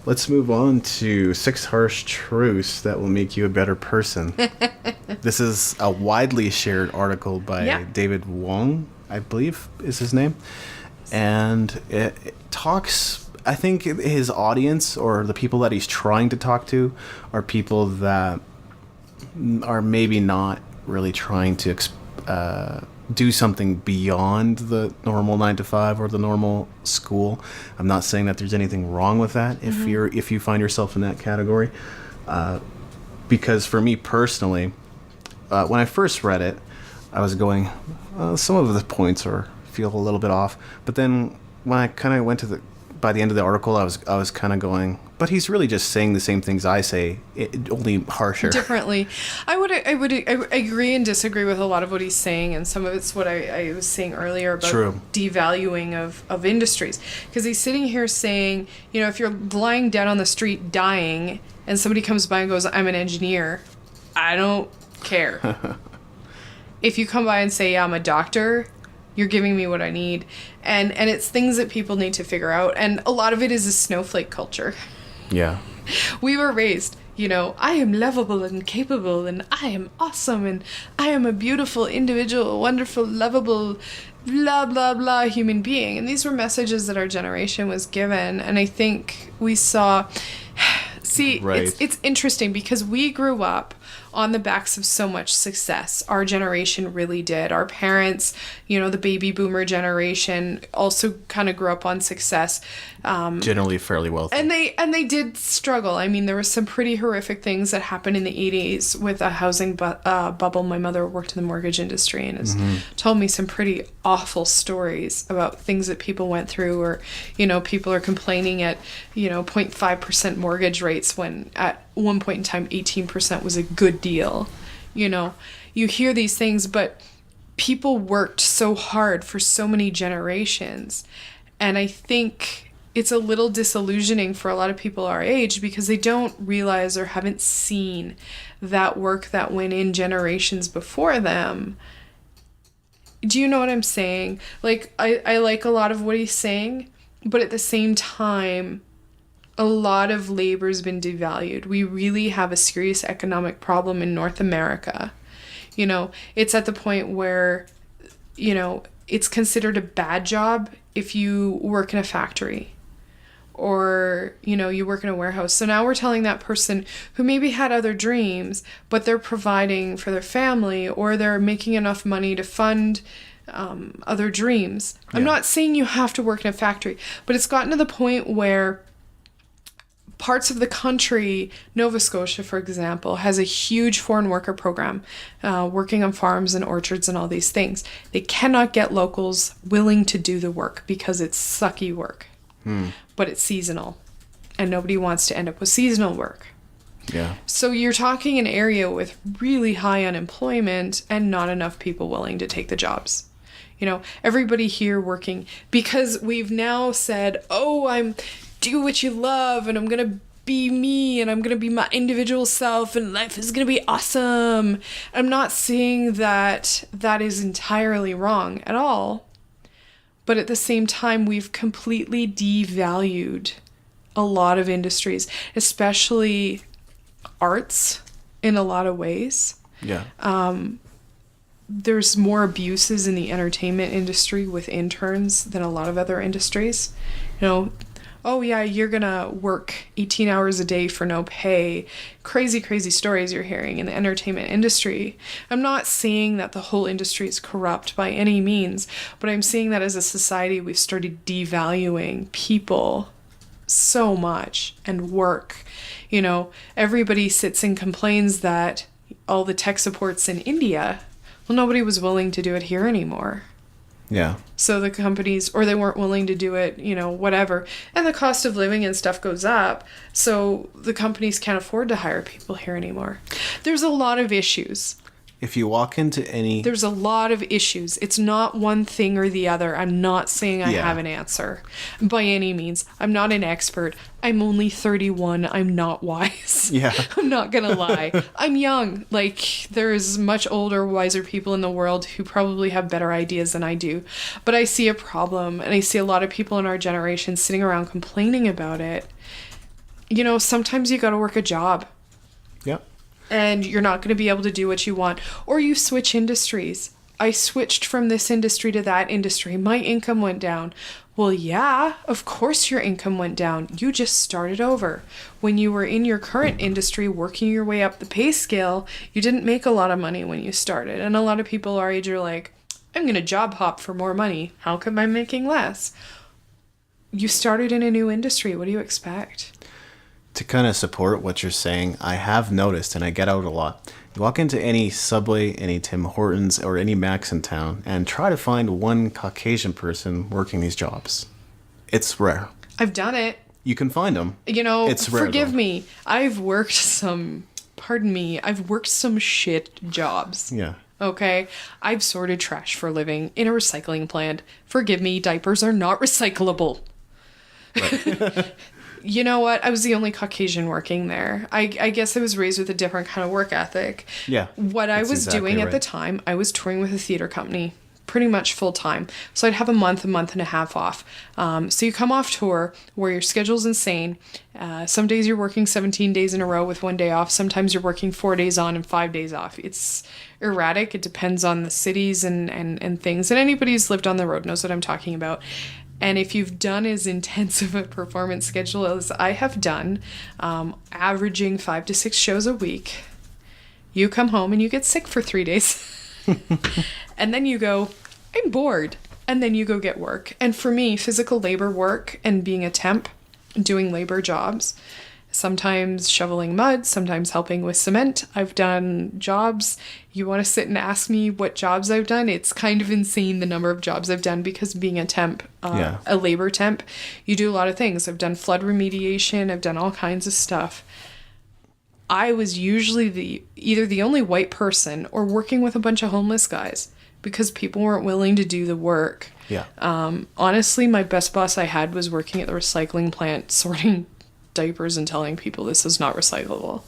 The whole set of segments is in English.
let's move on to 6 harsh truths that will make you a better person. This is a widely shared article by David Wong, I believe is his name. And it talks, I think his audience or the people that he's trying to talk to are people that are maybe not really trying to do something beyond the normal 9 to 5 or the normal school. I'm not saying that there's anything wrong with that if you find yourself in that category. Because for me personally, when I first read it, I was going, some of the points feel a little bit off. But then when I kind of went to by the end of the article, I was kind of going, but he's really just saying the same things I say, only harsher. Differently. I would agree and disagree with a lot of what he's saying, and some of it's what I was saying earlier about devaluing of industries. Because he's sitting here saying, if you're lying down on the street dying, and somebody comes by and goes, I'm an engineer, I don't care. If you come by and say, yeah, I'm a doctor, you're giving me what I need. And it's things that people need to figure out. And a lot of it is a snowflake culture. Yeah. We were raised, I am lovable and capable, and I am awesome, and I am a beautiful individual, wonderful, lovable, blah, blah, blah human being. And these were messages that our generation was given. And I think we saw... See, it's interesting because we grew up on the backs of so much success. Our generation really did. Our parents, the baby boomer generation also kind of grew up on success. Generally fairly wealthy. And they did struggle. I mean, there were some pretty horrific things that happened in the 80s with a housing bubble. My mother worked in the mortgage industry and has told me some pretty awful stories about things that people went through, or, people are complaining at, 0.5% mortgage rates when at one point in time 18% was a good deal. You hear these things, but people worked so hard for so many generations, and I think it's a little disillusioning for a lot of people our age because they don't realize or haven't seen that work that went in generations before them. Do you know what I'm saying? Like, I like a lot of what he's saying, but at the same time, a lot of labor's been devalued. We really have a serious economic problem in North America. It's at the point where, it's considered a bad job if you work in a factory or, you work in a warehouse. So now we're telling that person who maybe had other dreams, but they're providing for their family or they're making enough money to fund other dreams. Yeah. I'm not saying you have to work in a factory, but it's gotten to the point where parts of the country, Nova Scotia, for example, has a huge foreign worker program, working on farms and orchards and all these things. They cannot get locals willing to do the work because it's sucky work, but it's seasonal, and nobody wants to end up with seasonal work. Yeah. So you're talking an area with really high unemployment and not enough people willing to take the jobs. Everybody here working, because we've now said, I'm do what you love, and I'm going to be me, and I'm going to be my individual self, and life is going to be awesome. I'm not saying that is entirely wrong at all, but at the same time, we've completely devalued a lot of industries, especially arts in a lot of ways. Yeah. There's more abuses in the entertainment industry with interns than a lot of other industries. Oh yeah, you're gonna work 18 hours a day for no pay. Crazy, crazy stories you're hearing in the entertainment industry. I'm not saying that the whole industry is corrupt by any means, but I'm saying that as a society we've started devaluing people so much and work. Everybody sits and complains that all the tech support's in India. Well, nobody was willing to do it here anymore. Yeah. So the companies, or they weren't willing to do it, whatever. And the cost of living and stuff goes up. So the companies can't afford to hire people here anymore. There's a lot of issues. If you walk into any... There's a lot of issues. It's not one thing or the other. I'm not saying I have an answer by any means. I'm not an expert. I'm only 31. I'm not wise. Yeah. I'm not going to lie. I'm young. There's much older, wiser people in the world who probably have better ideas than I do. But I see a problem, and I see a lot of people in our generation sitting around complaining about it. you know, sometimes you got to work a job. Yep. And you're not going to be able to do what you want. Or you switch industries. I switched from this industry to that industry. My income went down. Well, yeah, of course your income went down. You just started over. When you were in your current industry working your way up the pay scale, you didn't make a lot of money when you started. And a lot of people our age are like, I'm going to job hop for more money. How come I'm making less? You started in a new industry. What do you expect? To kind of support what you're saying, I have noticed, and I get out a lot, you walk into any Subway, any Tim Hortons, or any Mac's in town, and try to find one Caucasian person working these jobs. It's rare. I've done it. You can find them. You know, it's rare, forgive though. me. I've worked some shit jobs. Yeah. Okay? I've sorted trash for a living in a recycling plant. Forgive me, diapers are not recyclable. Right. You know what? I was the only Caucasian working there. I guess I was raised with a different kind of work ethic. Yeah. What I was doing at the time, I was touring with a theater company pretty much full time. So I'd have a month and a half off. So you come off tour where your schedule's insane. Some days you're working 17 days in a row with 1 day off. Sometimes you're working 4 days on and 5 days off. It's erratic. It depends on the cities and things. And anybody who's lived on the road knows what I'm talking about. And if you've done as intensive a performance schedule as I have done, averaging 5 to 6 shows a week, you come home and you get sick for 3 days. And then you go, I'm bored. And then you go get work. And for me, physical labor work and being a temp, doing labor jobs, sometimes shoveling mud, sometimes helping with cement. I've done jobs. You want to sit and ask me what jobs I've done? It's kind of insane the number of jobs I've done because being a temp, a labor temp, you do a lot of things. I've done flood remediation. I've done all kinds of stuff. I was usually either the only white person or working with a bunch of homeless guys because people weren't willing to do the work. Yeah. Honestly, my best boss I had was working at the recycling plant, sorting diapers and telling people this is not recyclable.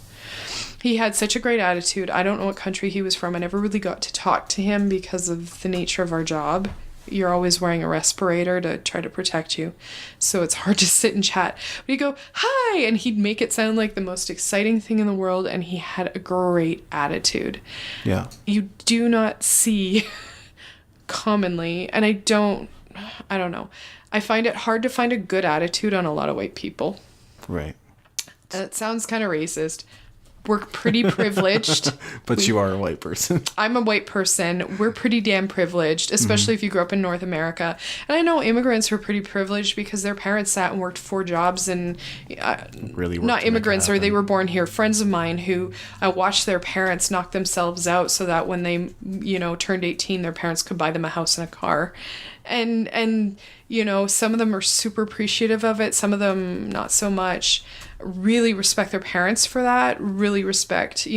He had such a great attitude. I don't know what country he was from. I never really got to talk to him because of the nature of our job. You're always wearing a respirator to try to protect you. So it's hard to sit and chat. But he'd go, hi! And he'd make it sound like the most exciting thing in the world. And he had a great attitude. Yeah. You do not see commonly, and I don't know. I find it hard to find a good attitude on a lot of white people. Right. It sounds kind of racist. We're pretty privileged. But you are a white person. I'm a white person. We're pretty damn privileged, especially if you grew up in North America. And I know immigrants were pretty privileged because their parents sat and worked 4 jobs and really worked not immigrants, or they were happen. born here. Friends of mine who watched their parents knock themselves out so that when they, turned 18, their parents could buy them a house and a car. And some of them are super appreciative of it. Some of them not so much. Really respect their parents for that. Really respect,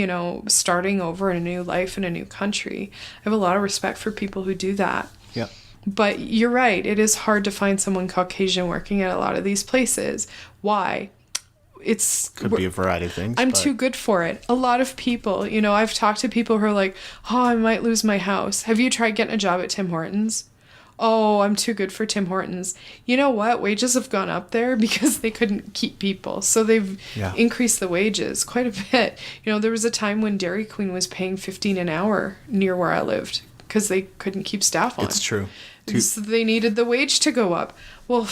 starting over in a new life in a new country. I have a lot of respect for people who do that. Yeah. But you're right. It is hard to find someone Caucasian working at a lot of these places. Why? Could be a variety of things. I'm too good for it. A lot of people, I've talked to people who are like, oh, I might lose my house. Have you tried getting a job at Tim Hortons? Oh, I'm too good for Tim Hortons. You know what? Wages have gone up there because they couldn't keep people. So they've increased the wages quite a bit. There was a time when Dairy Queen was paying $15 an hour near where I lived because they couldn't keep staff on. It's true. So they needed the wage to go up. Well,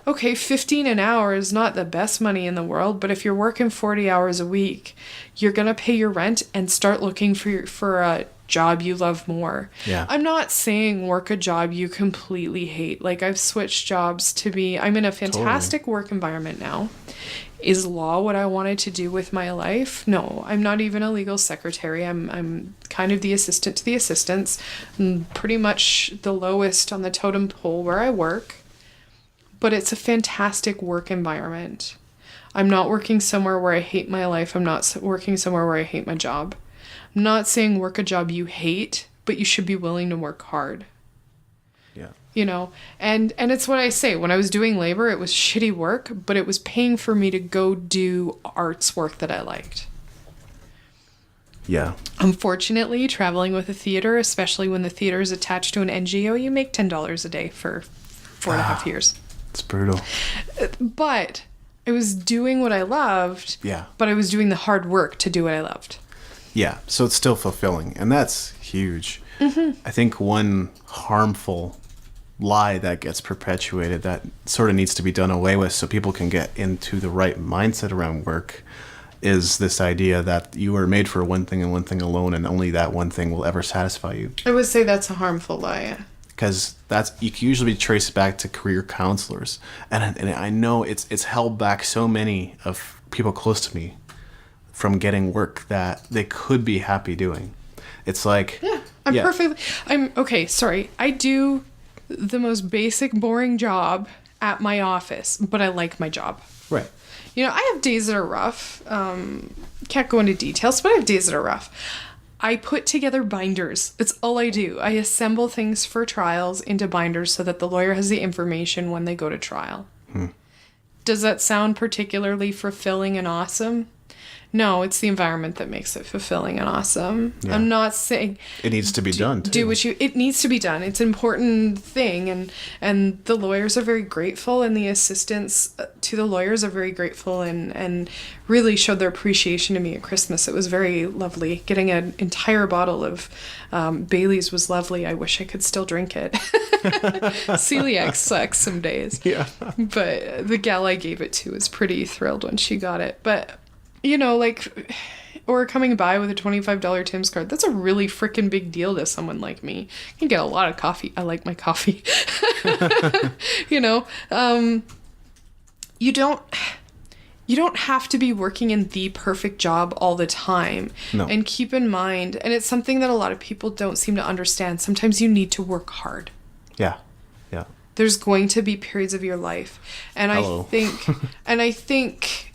okay, $15 an hour is not the best money in the world, but if you're working 40 hours a week, you're going to pay your rent and start looking for a job you love more. Yeah. I'm not saying work a job you completely hate. Like, I've switched jobs I'm in a fantastic work environment now. Is law what I wanted to do with my life? No, I'm not even a legal secretary. I'm kind of the assistant to the assistants. I'm pretty much the lowest on the totem pole where I work. But it's a fantastic work environment. I'm not working somewhere where I hate my life. I'm not working somewhere where I hate my job. I'm not saying work a job you hate, but you should be willing to work hard. Yeah. And it's what I say. When I was doing labor, it was shitty work, but it was paying for me to go do arts work that I liked. Yeah. Unfortunately, traveling with a theater, especially when the theater is attached to an NGO, you make $10 a day for 4.5 years. It's brutal. But I was doing what I loved. Yeah. But I was doing the hard work to do what I loved. Yeah. So it's still fulfilling. And that's huge. Mm-hmm. I think one harmful lie that gets perpetuated that sort of needs to be done away with so people can get into the right mindset around work is this idea that you are made for one thing and one thing alone, and only that one thing will ever satisfy you. I would say that's a harmful lie. Because you can usually be traced back to career counselors, and I know it's held back so many of people close to me from getting work that they could be happy doing. It's like I'm okay. Sorry, I do the most basic, boring job at my office, but I like my job. Right. You know, I have days that are rough. Can't go into details, but I have days that are rough. I put together binders. It's all I do. I assemble things for trials into binders so that the lawyer has the information when they go to trial. Does that sound particularly fulfilling and awesome? No, it's the environment that makes it fulfilling and awesome. Yeah. I'm not saying it needs to be done too. It needs to be done. It's an important thing, and the lawyers are very grateful, and the assistants to the lawyers are very grateful, and really showed their appreciation to me at Christmas. It was very lovely. Getting an entire bottle of Bailey's was lovely. I wish I could still drink it. Celiac sucks some days. Yeah. But the gal I gave it to was pretty thrilled when she got it. But you know, like, or coming by with a $25 Tim's card, that's a really freaking big deal to someone like me. You can get a lot of coffee. I like my coffee. You know, you don't have to be working in the perfect job all the time. No. And keep in mind, and it's something that a lot of people don't seem to understand, sometimes you need to work hard. Yeah. Yeah. There's going to be periods of your life. And Hello. I think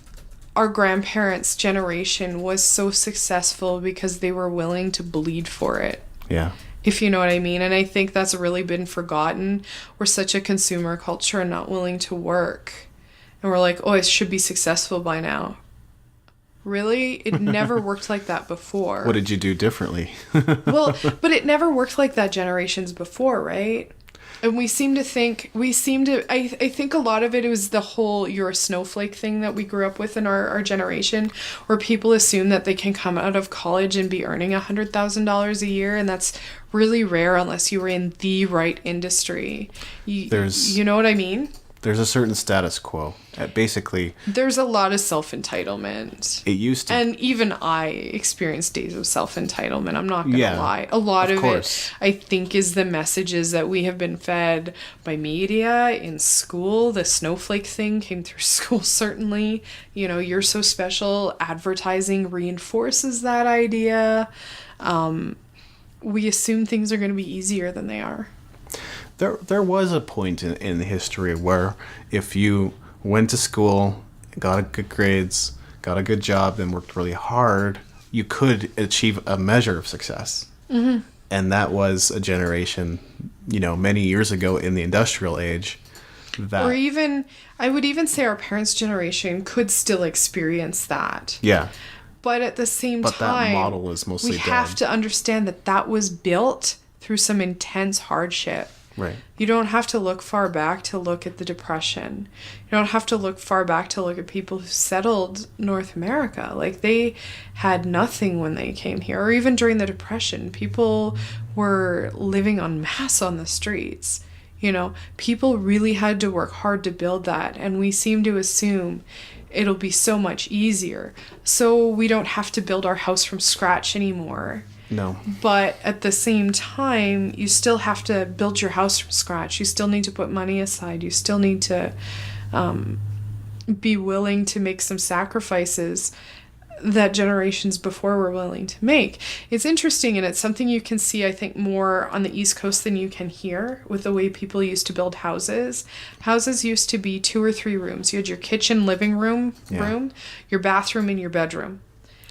our grandparents' generation was so successful because they were willing to bleed for it. Yeah. If you know what I mean. And I think that's really been forgotten. We're such a consumer culture and not willing to work. And we're like, oh, I should be successful by now. Really? It never worked like that before. What did you do differently? Well, but it never worked like that generations before, right? And I think a lot of it was the whole you're a snowflake thing that we grew up with in our generation, where people assume that they can come out of college and be earning $100,000 a year, and that's really rare unless you were in the right industry. You know what I mean? There's a certain status quo. Basically, there's a lot of self-entitlement. It used to. And even I experienced days of self-entitlement. I'm not going to lie. A lot of it, I think, is the messages that we have been fed by media, in school. The snowflake thing came through school, certainly. You know, you're so special. Advertising reinforces that idea. We assume things are going to be easier than they are. There was a point in history where if you went to school, got good grades, got a good job, and worked really hard, you could achieve a measure of success. Mm-hmm. And that was a generation, you know, many years ago in the industrial age. Or even, I would even say our parents' generation could still experience that. Yeah. But at the same time, that model is mostly dead. We have to understand that was built through some intense hardship. Right. You don't have to look far back to look at the Depression. You don't have to look far back to look at people who settled North America. Like, they had nothing when they came here. Or even during the Depression, people were living en masse on the streets. You know, people really had to work hard to build that. And we seem to assume it'll be so much easier. So we don't have to build our house from scratch anymore. No. But at the same time, you still have to build your house from scratch. You still need to put money aside. You still need to be willing to make some sacrifices that generations before were willing to make. It's interesting, and it's something you can see, I think, more on the East Coast than you can here with the way people used to build houses. Houses used to be 2 or 3 rooms. You had your kitchen, living room, your bathroom, and your bedroom.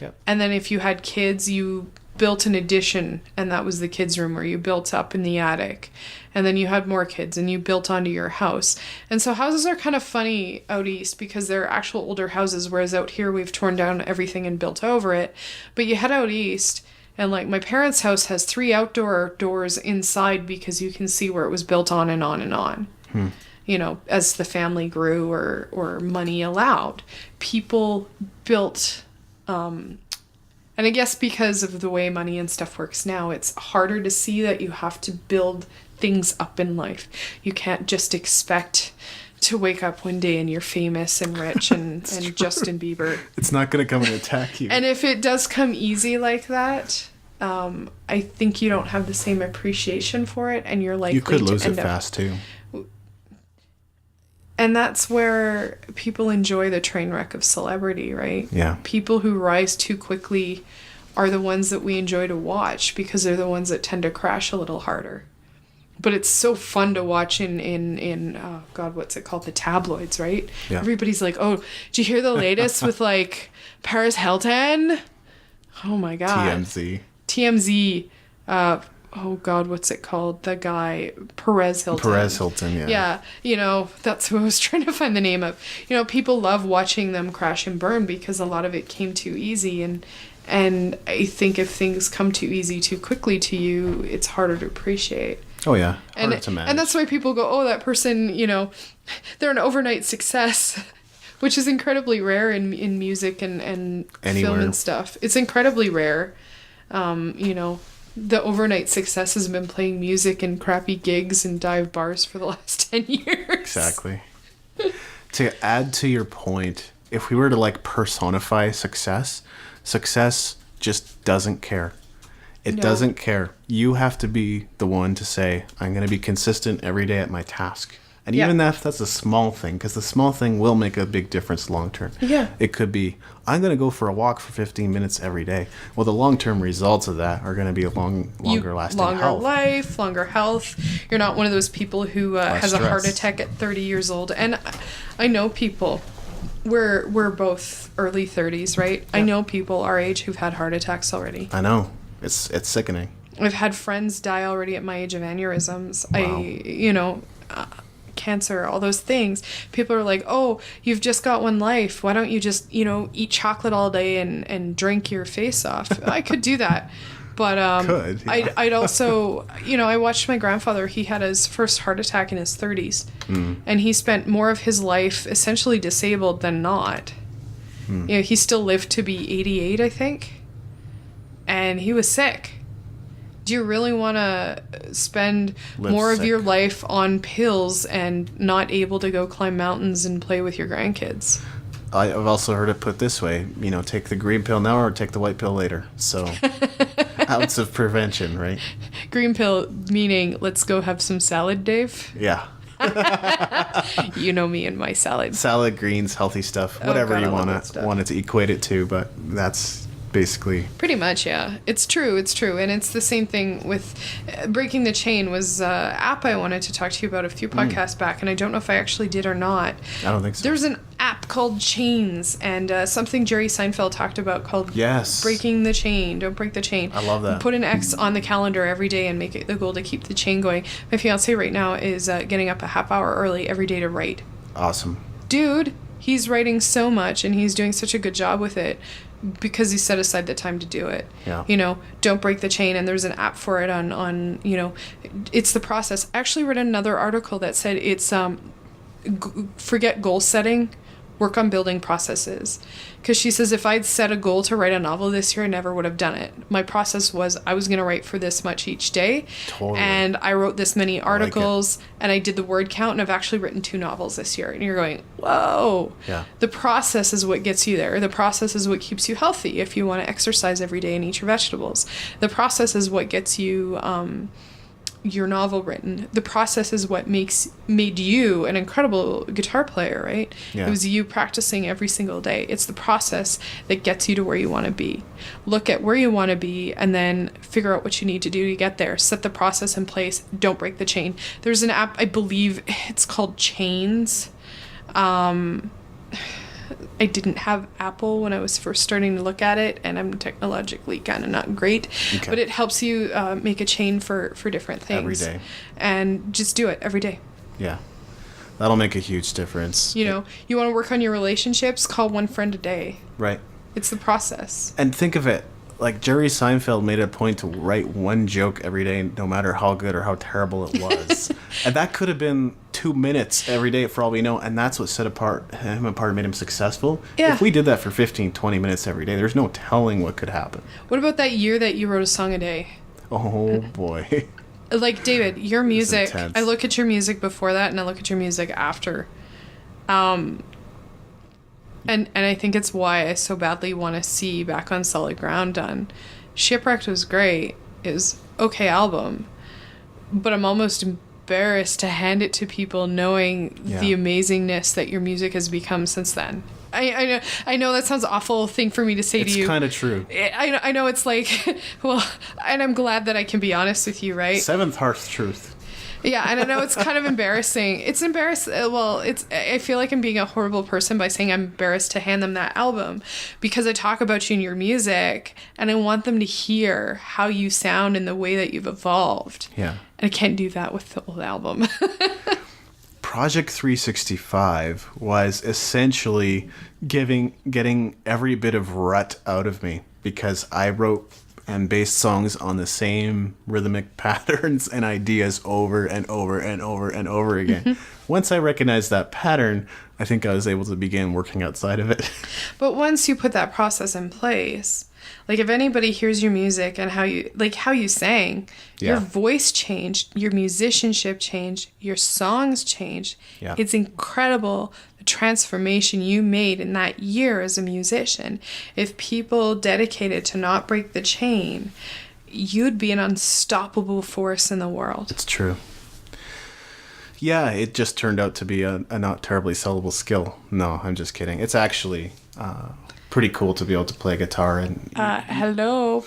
Yep. And then if you had kids, you built an addition, and that was the kids' room, where you built up in the attic. And then you had more kids, and you built onto your house. And so houses are kind of funny out east because they're actual older houses, whereas out here we've torn down everything and built over it. But you head out east, and like my parents' house has 3 outdoor doors inside because you can see where it was built on and on and on. as the family grew or money allowed. People built, and I guess because of the way money and stuff works now, it's harder to see that you have to build things up in life. You can't just expect to wake up one day and you're famous and rich and Justin Bieber. It's not going to come and attack you. And if it does come easy like that, I think you don't have the same appreciation for it, and you're likely you could to lose it end up fast too. And that's where people enjoy the train wreck of celebrity, right? Yeah. People who rise too quickly are the ones that we enjoy to watch because they're the ones that tend to crash a little harder. But it's so fun to watch in oh God, what's it called? The tabloids, right? Yeah. Everybody's like, oh, did you hear the latest with like Paris Hilton? Oh my God. TMZ. Oh God, what's it called? The guy, Perez Hilton. Yeah. Yeah, that's who I was trying to find the name of. People love watching them crash and burn because a lot of it came too easy. And I think if things come too easy too quickly to you, it's harder to appreciate. Oh yeah, harder to manage. And that's why people go, oh, that person, they're an overnight success, which is incredibly rare in music and film and stuff. It's incredibly rare. The overnight success has been playing music in crappy gigs and dive bars for the last 10 years. Exactly. To add to your point, if we were to personify success just doesn't care. It doesn't care. You have to be the one to say, I'm going to be consistent every day at my task. And even if that's a small thing, because the small thing will make a big difference long term. Yeah. It could be, I'm going to go for a walk for 15 minutes every day. Well, the long-term results of that are going to be a longer lasting longer health. life, longer health. You're not one of those people who has a heart attack at 30 years old. And I know people. We're both early 30s, right? Yeah. I know people our age who've had heart attacks already. I know. It's sickening. I've had friends die already at my age of aneurysms. Wow. Cancer, all those things. People are like, oh, you've just got one life. Why don't you just, eat chocolate all day and drink your face off? I could do that. But I'd also, I watched my grandfather. He had his first heart attack in his 30s. And he spent more of his life essentially disabled than not. He still lived to be 88, I think. And he was sick. Do you really want to spend more of your life on pills and not able to go climb mountains and play with your grandkids? I've also heard it put this way, take the green pill now or take the white pill later. So, ounce of prevention, right? Green pill meaning, let's go have some salad, Dave? Yeah. You know me and my salad. Salad, greens, healthy stuff, whatever you want to equate it to, but that's basically pretty much. Yeah, it's true, and it's the same thing with breaking the chain. Was app I wanted to talk to you about a few podcasts back, and I don't know if I actually did or not. I don't think so. There's an app called Chains, and something Jerry Seinfeld talked about called breaking the chain. Don't break the chain. I love that. Put an X on the calendar every day and make it the goal to keep the chain going. My fiance right now is getting up a half hour early every day to write. Awesome. Dude, he's writing so much and he's doing such a good job with it because he set aside the time to do it. Yeah. Don't break the chain, and there's an app for it on it's the process. I actually read another article that said it's forget goal setting, work on building processes. Because she says, if I'd set a goal to write a novel this year, I never would have done it. My process was I was going to write for this much each day. Totally. And I wrote this many articles, and I did the word count, and I've actually written 2 novels this year. And you're going, whoa. Yeah. The process is what gets you there. The process is what keeps you healthy if you want to exercise every day and eat your vegetables. The process is what gets you your novel written. The process is what made you an incredible guitar player, right? Yeah. It was you practicing every single day. It's the process that gets you to where you want to be. Look at where you want to be and then figure out what you need to do to get there. Set the process in place. Don't break the chain. There's an app, I believe it's called Chains. I didn't have Apple when I was first starting to look at it, and I'm technologically kind of not great. Okay. But it helps you make a chain for different things. Every day. And just do it every day. Yeah. That'll make a huge difference. You want to work on your relationships, call one friend a day. Right. It's the process. And think of it like Jerry Seinfeld made it a point to write one joke every day, no matter how good or how terrible it was. And that could have been 2 minutes every day for all we know. And that's what set him apart and made him successful. Yeah. If we did that for 15, 20 minutes every day, there's no telling what could happen. What about that year that you wrote a song a day? Oh, boy. Like, David, your music, intense. I look at your music before that and I look at your music after. And I think it's why I so badly want to see Back on Solid Ground done. Shipwrecked was great. It was okay album. But I'm almost embarrassed to hand it to people knowing the amazingness that your music has become since then. I know that sounds awful thing for me to say to you. It's kind of true. I know it's like, well, and I'm glad that I can be honest with you, right? Seventh harsh truth. Yeah, and I know it's kind of embarrassing. It's embarrassing. Well, I feel like I'm being a horrible person by saying I'm embarrassed to hand them that album because I talk about you in your music and I want them to hear how you sound and the way that you've evolved. Yeah. And I can't do that with the old album. Project 365 was essentially getting every bit of rut out of me because I wrote and based songs on the same rhythmic patterns and ideas over and over and over and over again. Mm-hmm. Once I recognized that pattern, I think I was able to begin working outside of it. But once you put that process in place, like if anybody hears your music and how you sang, your voice changed, your musicianship changed, your songs changed. Yeah. It's incredible the transformation you made in that year as a musician. If people dedicated to not break the chain, you'd be an unstoppable force in the world. It's true. Yeah, it just turned out to be a not terribly sellable skill. No, I'm just kidding. It's actually pretty cool to be able to play guitar and hello,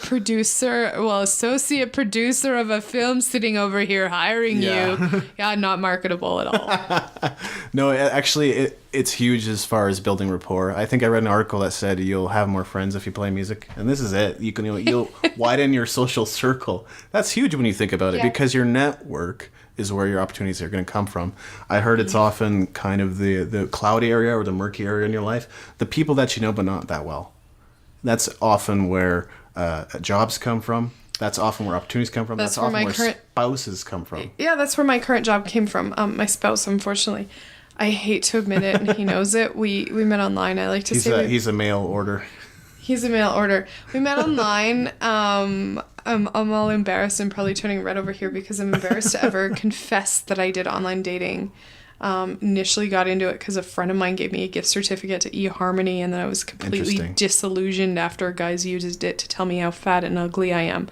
associate producer of a film sitting over here hiring you. Yeah, not marketable at all. No, actually it's huge as far as building rapport. I think I read an article that said you'll have more friends if you play music, and this is it. You'll widen your social circle. That's huge when you think about it because your network is where your opportunities are going to come from. I heard it's often kind of the cloudy area or the murky area in your life. The people that you know but not that well. That's often where jobs come from. That's often where opportunities come from. That's often where spouses come from. Yeah, that's where my current job came from. My spouse, unfortunately. I hate to admit it, and he knows it. We met online. I like to say he's a mail order. He's a mail order. We met online. I'm all embarrassed and probably turning red over here because I'm embarrassed to ever confess that I did online dating. Initially got into it because a friend of mine gave me a gift certificate to eHarmony, and then I was completely disillusioned after guys used it to tell me how fat and ugly I am.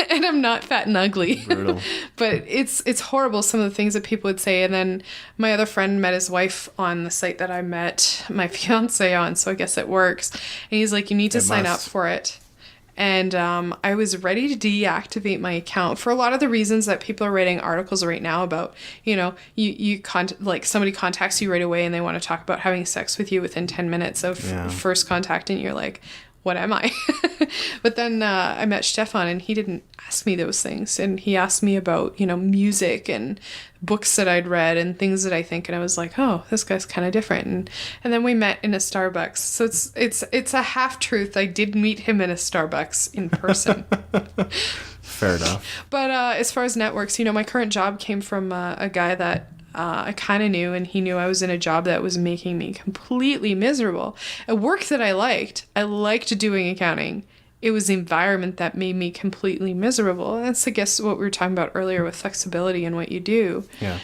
And I'm not fat and ugly. Brutal. But it's horrible, some of the things that people would say. And then my other friend met his wife on the site that I met my fiance on, so I guess it works. And he's like, you need to sign up for it. And I was ready to deactivate my account for a lot of the reasons that people are writing articles right now about, like somebody contacts you right away and they want to talk about having sex with you within 10 minutes of first contact, and you're like, what am I? But then I met Stefan, and he didn't ask me those things. And he asked me about, music and books that I'd read and things that I think. And I was like, oh, this guy's kind of different. And then we met in a Starbucks. So it's a half truth. I did meet him in a Starbucks in person. Fair enough. But as far as networks, my current job came from a guy that I kind of knew, and he knew I was in a job that was making me completely miserable. A work that I liked doing accounting. It was the environment that made me completely miserable. And that's, I guess, what we were talking about earlier with flexibility and what you do. Yeah.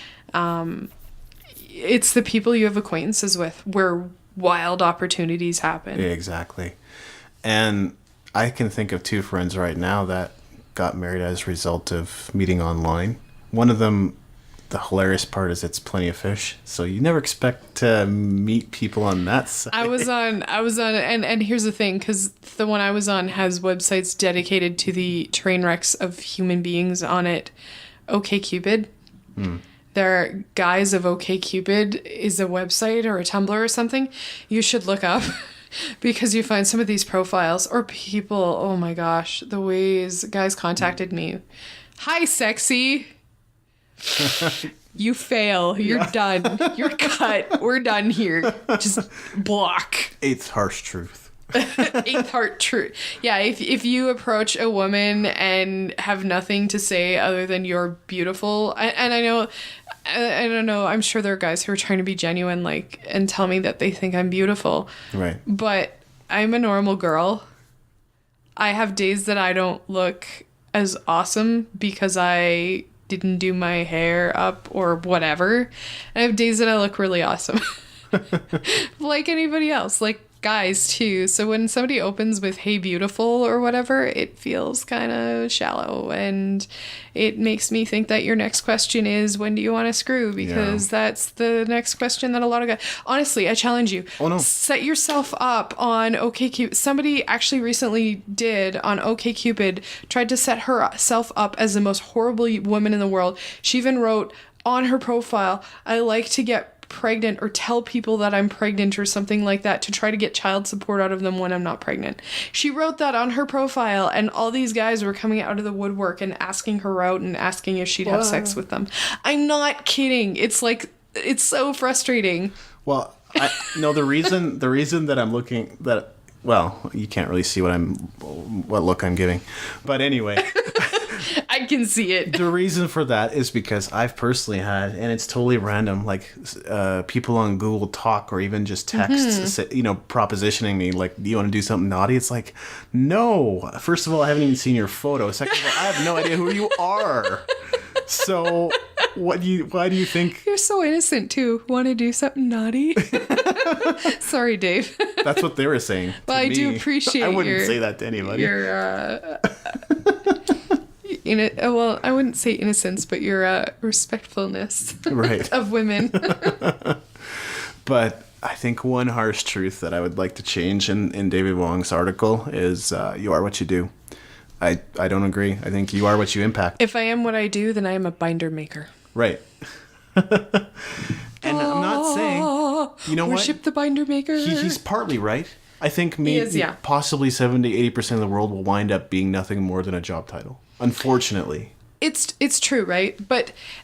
It's the people you have acquaintances with where wild opportunities happen. Yeah, exactly. And I can think of 2 friends right now that got married as a result of meeting online. One of them, the hilarious part is it's Plenty of Fish, so you never expect to meet people on that site. I was on, and here's the thing, because the one I was on has websites dedicated to the train wrecks of human beings on it. OkCupid. There are Guys of OkCupid is a website or a Tumblr or something you should look up. Because you find some of these profiles or people, oh my gosh, the ways guys contacted me. Hi, sexy. You fail. You're done. You're cut. We're done here. Just block. 8th harsh truth. Eighth heart truth. Yeah, if you approach a woman and have nothing to say other than you're beautiful, and I don't know, I'm sure there are guys who are trying to be genuine, like, and tell me that they think I'm beautiful. Right. But I'm a normal girl. I have days that I don't look as awesome because I didn't do my hair up or whatever. And I have days that I look really awesome. Like anybody else, like guys too. So when somebody opens with "Hey beautiful" or whatever, it feels kind of shallow, and it makes me think that your next question is, when do you want to screw? Because that's the next question that a lot of guys, honestly, I challenge you. Oh no. Set yourself up on OkCupid. Somebody actually recently did on OkCupid, tried to set herself up as the most horrible woman in the world. She even wrote on her profile, "I like to get pregnant or tell people that I'm pregnant," or something like that, to try to get child support out of them when I'm not pregnant. She wrote that on her profile, and all these guys were coming out of the woodwork and asking her out and asking if she'd have sex with them. I'm not kidding. It's like, it's so frustrating. Well, the reason that I'm looking that, well, you can't really see what look I'm giving, but anyway. I can see it. The reason for that is because I've personally had, and it's totally random, like people on Google Talk or even just text, propositioning me, like, "Do you want to do something naughty?" It's like, no. First of all, I haven't even seen your photo. Second of all, I have no idea who you are. So why do you think... You're so innocent too. Want to do something naughty? Sorry, Dave. That's what they were saying. Well, I do appreciate I wouldn't say that to anybody. Well, I wouldn't say innocence, but your respectfulness right. of women. But I think one harsh truth that I would like to change in David Wong's article is you are what you do. I don't agree. I think you are what you impact. If I am what I do, then I am a binder maker. Right. And I'm not saying, you know worship what? the binder maker. He's partly right. I think possibly 70-80% of the world will wind up being nothing more than a job title. Unfortunately. It's true, right?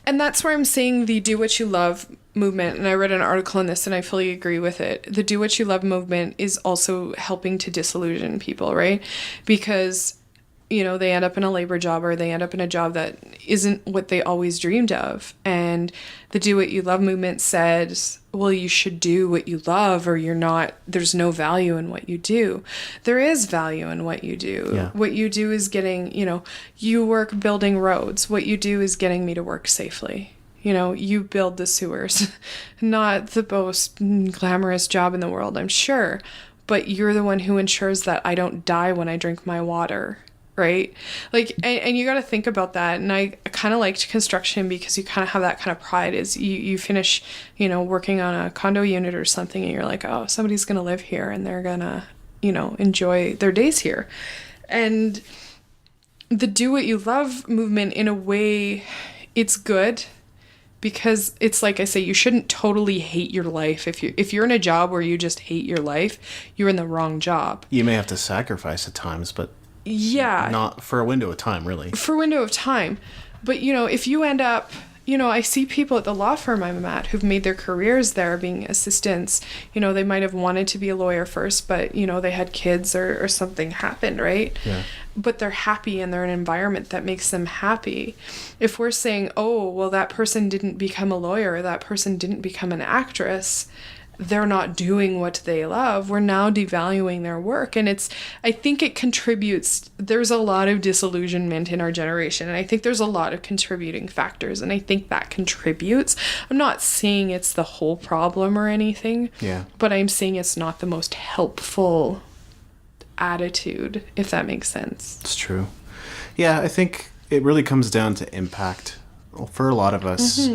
And that's where I'm saying the do what you love movement, and I read an article on this and I fully agree with it. The do what you love movement is also helping to disillusion people, right? Because they end up in a labor job, or they end up in a job that isn't what they always dreamed of. And the do what you love movement says, well, you should do what you love, or there's no value in what you do. There is value in what you do. Yeah. What you do is getting, you work building roads. What you do is getting me to work safely. You build the sewers. Not the most glamorous job in the world, I'm sure, but you're the one who ensures that I don't die when I drink my water. Right? Like, and you got to think about that. And I kind of liked construction because you kind of have that kind of pride is you finish, working on a condo unit or something, and you're like, oh, somebody's going to live here and they're going to, enjoy their days here. And the do what you love movement, in a way, it's good because it's like I say, you shouldn't totally hate your life. If you're in a job where you just hate your life, you're in the wrong job. You may have to sacrifice at times, but yeah, not for a window of time, really. For a window of time. But, if you end up, I see people at the law firm I'm at who've made their careers there being assistants. They might have wanted to be a lawyer first, but, they had kids or something happened, right? Yeah. But they're happy and they're in an environment that makes them happy. If we're saying, oh, well, that person didn't become a lawyer, or that person didn't become an actress, they're not doing what they love, we're now devaluing their work. And I think it contributes. There's a lot of disillusionment in our generation, and I think there's a lot of contributing factors, and I think that contributes. I'm not saying it's the whole problem or anything, but I'm saying it's not the most helpful attitude, if that makes sense. It's true. Yeah, I think it really comes down to impact. Well, for a lot of us,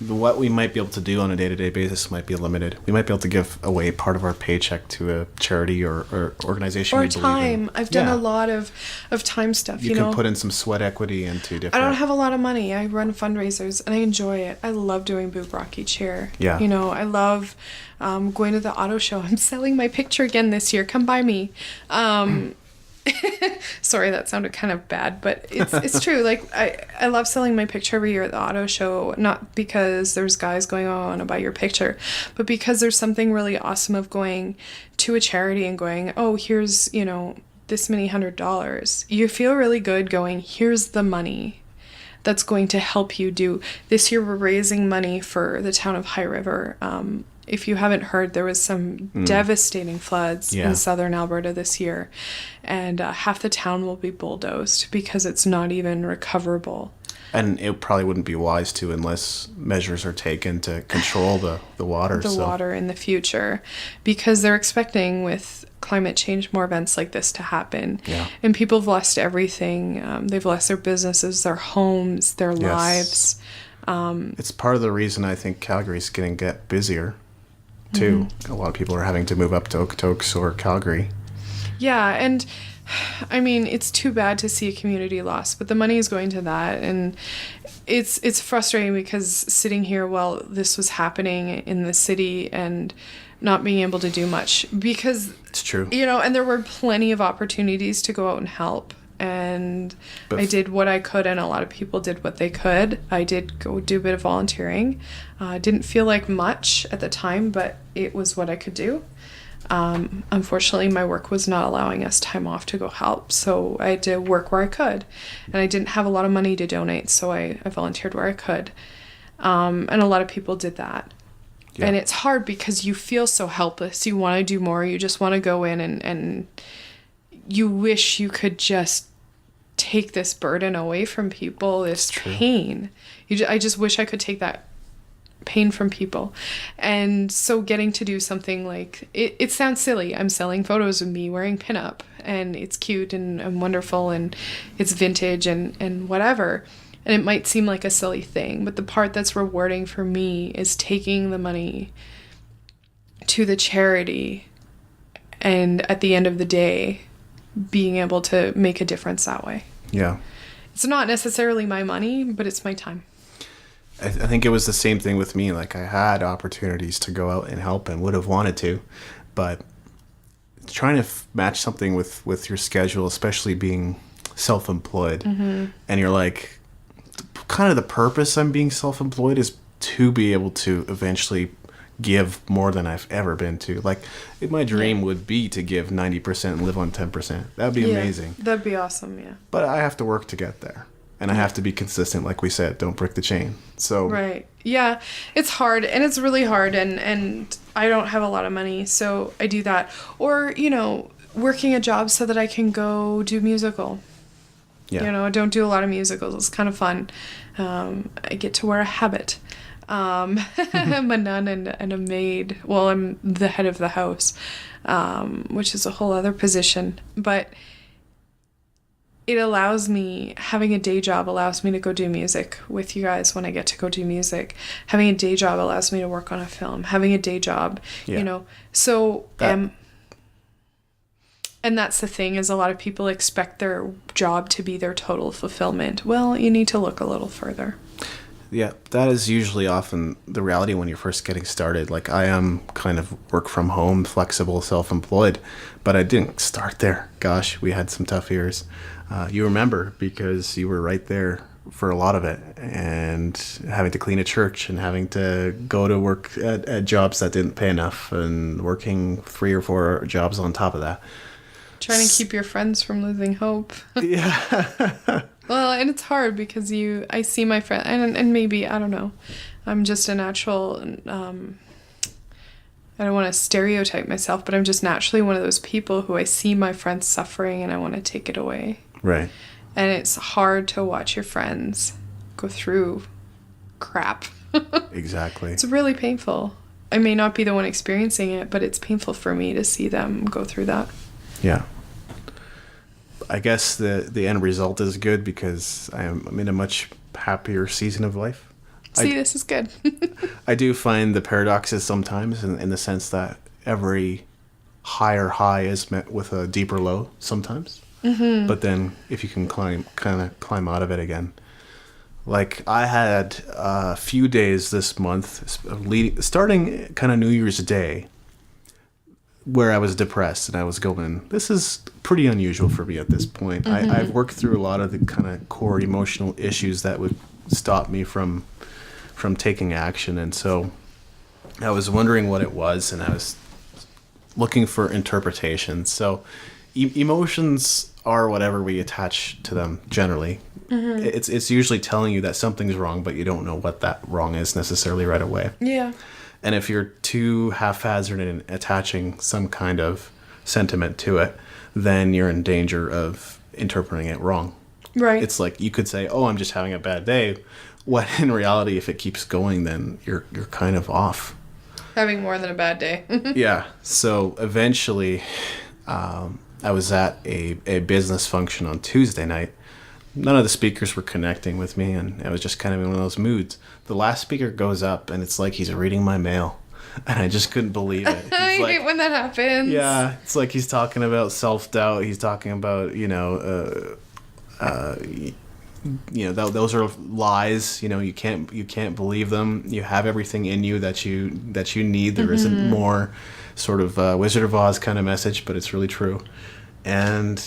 what we might be able to do on a day-to-day basis might be limited. We might be able to give away part of our paycheck to a charity or organization we believe in. Or time. I've done a lot of time stuff, You can put in some sweat equity into different... I don't have a lot of money. I run fundraisers, and I enjoy it. I love doing Boob Rocky Chair. Yeah. I love going to the auto show. I'm selling my picture again this year. Come by me. Sorry, that sounded kind of bad, but it's true. Like, I love selling my picture every year at the auto show, not because there's guys going, oh, I want to buy your picture, but because there's something really awesome of going to a charity and going, oh, here's, this many $100. You feel really good going, here's the money that's going to help you do. This year we're raising money for the town of High River. If you haven't heard, there was some devastating floods in southern Alberta this year, and half the town will be bulldozed because it's not even recoverable. And it probably wouldn't be wise to unless measures are taken to control the water. Water in the future, because they're expecting with climate change more events like this to happen. Yeah. And people have lost everything. They've lost their businesses, their homes, their lives. It's part of the reason I think Calgary's going to get busier. Too. A lot of people are having to move up to Okotoks or Calgary. Yeah, and I mean, it's too bad to see a community lost, but the money is going to that, and it's frustrating because sitting here while this was happening in the city and not being able to do much, because it's true. And there were plenty of opportunities to go out and help. And I did what I could, and a lot of people did what they could. I did go do a bit of volunteering. Didn't feel like much at the time, but it was what I could do. Unfortunately, my work was not allowing us time off to go help, so I had to work where I could. And I didn't have a lot of money to donate, so I volunteered where I could. And a lot of people did that. Yeah. And it's hard because you feel so helpless. You want to do more. You just want to go in and you wish you could just take this burden away from people, this pain. I just wish I could take that pain from people. And so getting to do something like, it sounds silly. I'm selling photos of me wearing pinup, and it's cute and wonderful, and it's vintage and whatever. And it might seem like a silly thing, but the part that's rewarding for me is taking the money to the charity, and at the end of the day, being able to make a difference that way. Yeah. It's not necessarily my money, but it's my time. I think it was the same thing with me. Like, I had opportunities to go out and help and would have wanted to, but trying to match something with your schedule, especially being self-employed, and you're like, kind of the purpose I'm being self-employed is to be able to eventually give more than I've ever been to. Like, my dream would be to give 90% and live on 10%. That'd be amazing. That'd be awesome, yeah. But I have to work to get there. And I have to be consistent, like we said. Don't break the chain. So right. Yeah. It's hard, and it's really hard, and I don't have a lot of money, so I do that. Or, working a job so that I can go do musical. Yeah. I don't do a lot of musicals. It's kind of fun. I get to wear a habit. I'm a nun and a maid. Well, I'm the head of the house, which is a whole other position. But it allows me, having a day job allows me to go do music with you guys when I get to go do music. Having a day job allows me to work on a film. Having a day job, So, and that's the thing, is a lot of people expect their job to be their total fulfillment. Well, you need to look a little further. Yeah, that is usually often the reality when you're first getting started. Like, I am kind of work from home, flexible, self-employed, but I didn't start there. Gosh, we had some tough years. You remember, because you were right there for a lot of it, and having to clean a church and having to go to work at jobs that didn't pay enough, and working 3 or 4 jobs on top of that. Trying to keep your friends from losing hope. Yeah. Well, and it's hard because I see my friend, and maybe, I don't know, I'm just a natural, I don't want to stereotype myself, but I'm just naturally one of those people who I see my friends suffering and I want to take it away. Right. And it's hard to watch your friends go through crap. Exactly. It's really painful. I may not be the one experiencing it, but it's painful for me to see them go through that. Yeah. I guess the end result is good because I'm in a much happier season of life. This is good. I do find the paradoxes sometimes in the sense that every higher high is met with a deeper low sometimes. Mm-hmm. But then if you can climb out of it again. Like, I had a few days this month, starting kind of New Year's Day, where I was depressed, and I was going, this is pretty unusual for me at this point. I've worked through a lot of the kind of core emotional issues that would stop me from taking action, and so I was wondering what it was, and I was looking for interpretations. So emotions are whatever we attach to them generally. It's usually telling you that something's wrong, but you don't know what that wrong is necessarily right away. Yeah. And if you're too haphazard in attaching some kind of sentiment to it, then you're in danger of interpreting it wrong. Right. It's like you could say, "Oh, I'm just having a bad day," when in reality, if it keeps going, then you're kind of off. Having more than a bad day. Yeah. So eventually, I was at a business function on Tuesday night. None of the speakers were connecting with me, and I was just kind of in one of those moods. The last speaker goes up, and it's like he's reading my mail, and I just couldn't believe it. I hate when that happens. Yeah, it's like he's talking about self-doubt. He's talking about, those are lies. You can't believe them. You have everything in you that you need. There isn't more, sort of Wizard of Oz kind of message, but it's really true. And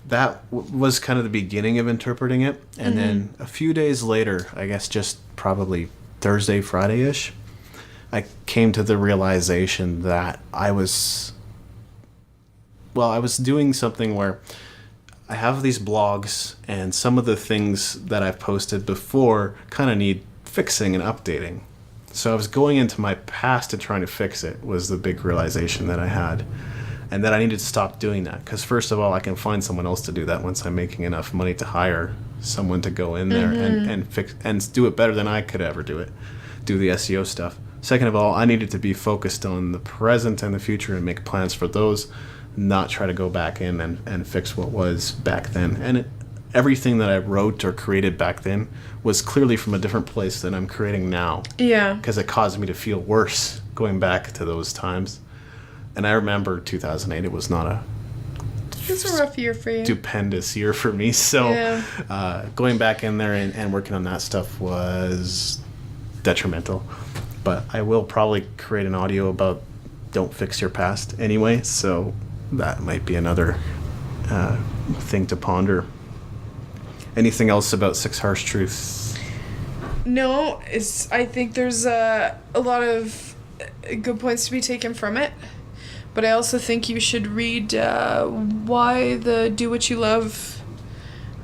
that was kind of the beginning of interpreting it. And then a few days later, I guess just probably Thursday, Friday-ish, I came to the realization that I was doing something where I have these blogs, and some of the things that I've posted before kind of need fixing and updating. So I was going into my past and trying to fix it, was the big realization that I had. And that I needed to stop doing that, because first of all, I can find someone else to do that once I'm making enough money to hire someone to go in there and fix and do it better than I could ever do the SEO stuff. Second of all, I needed to be focused on the present and the future and make plans for those, not try to go back in and fix what was back then. And everything that I wrote or created back then was clearly from a different place than I'm creating now. Yeah. Because it caused me to feel worse going back to those times. And I remember 2008, it was not a rough year for you. Stupendous year for me. So going back in there and working on that stuff was detrimental. But I will probably create an audio about don't fix your past anyway. So that might be another thing to ponder. Anything else about 6 Harsh Truths? No, I think there's a lot of good points to be taken from it. But I also think you should read why the Do What You Love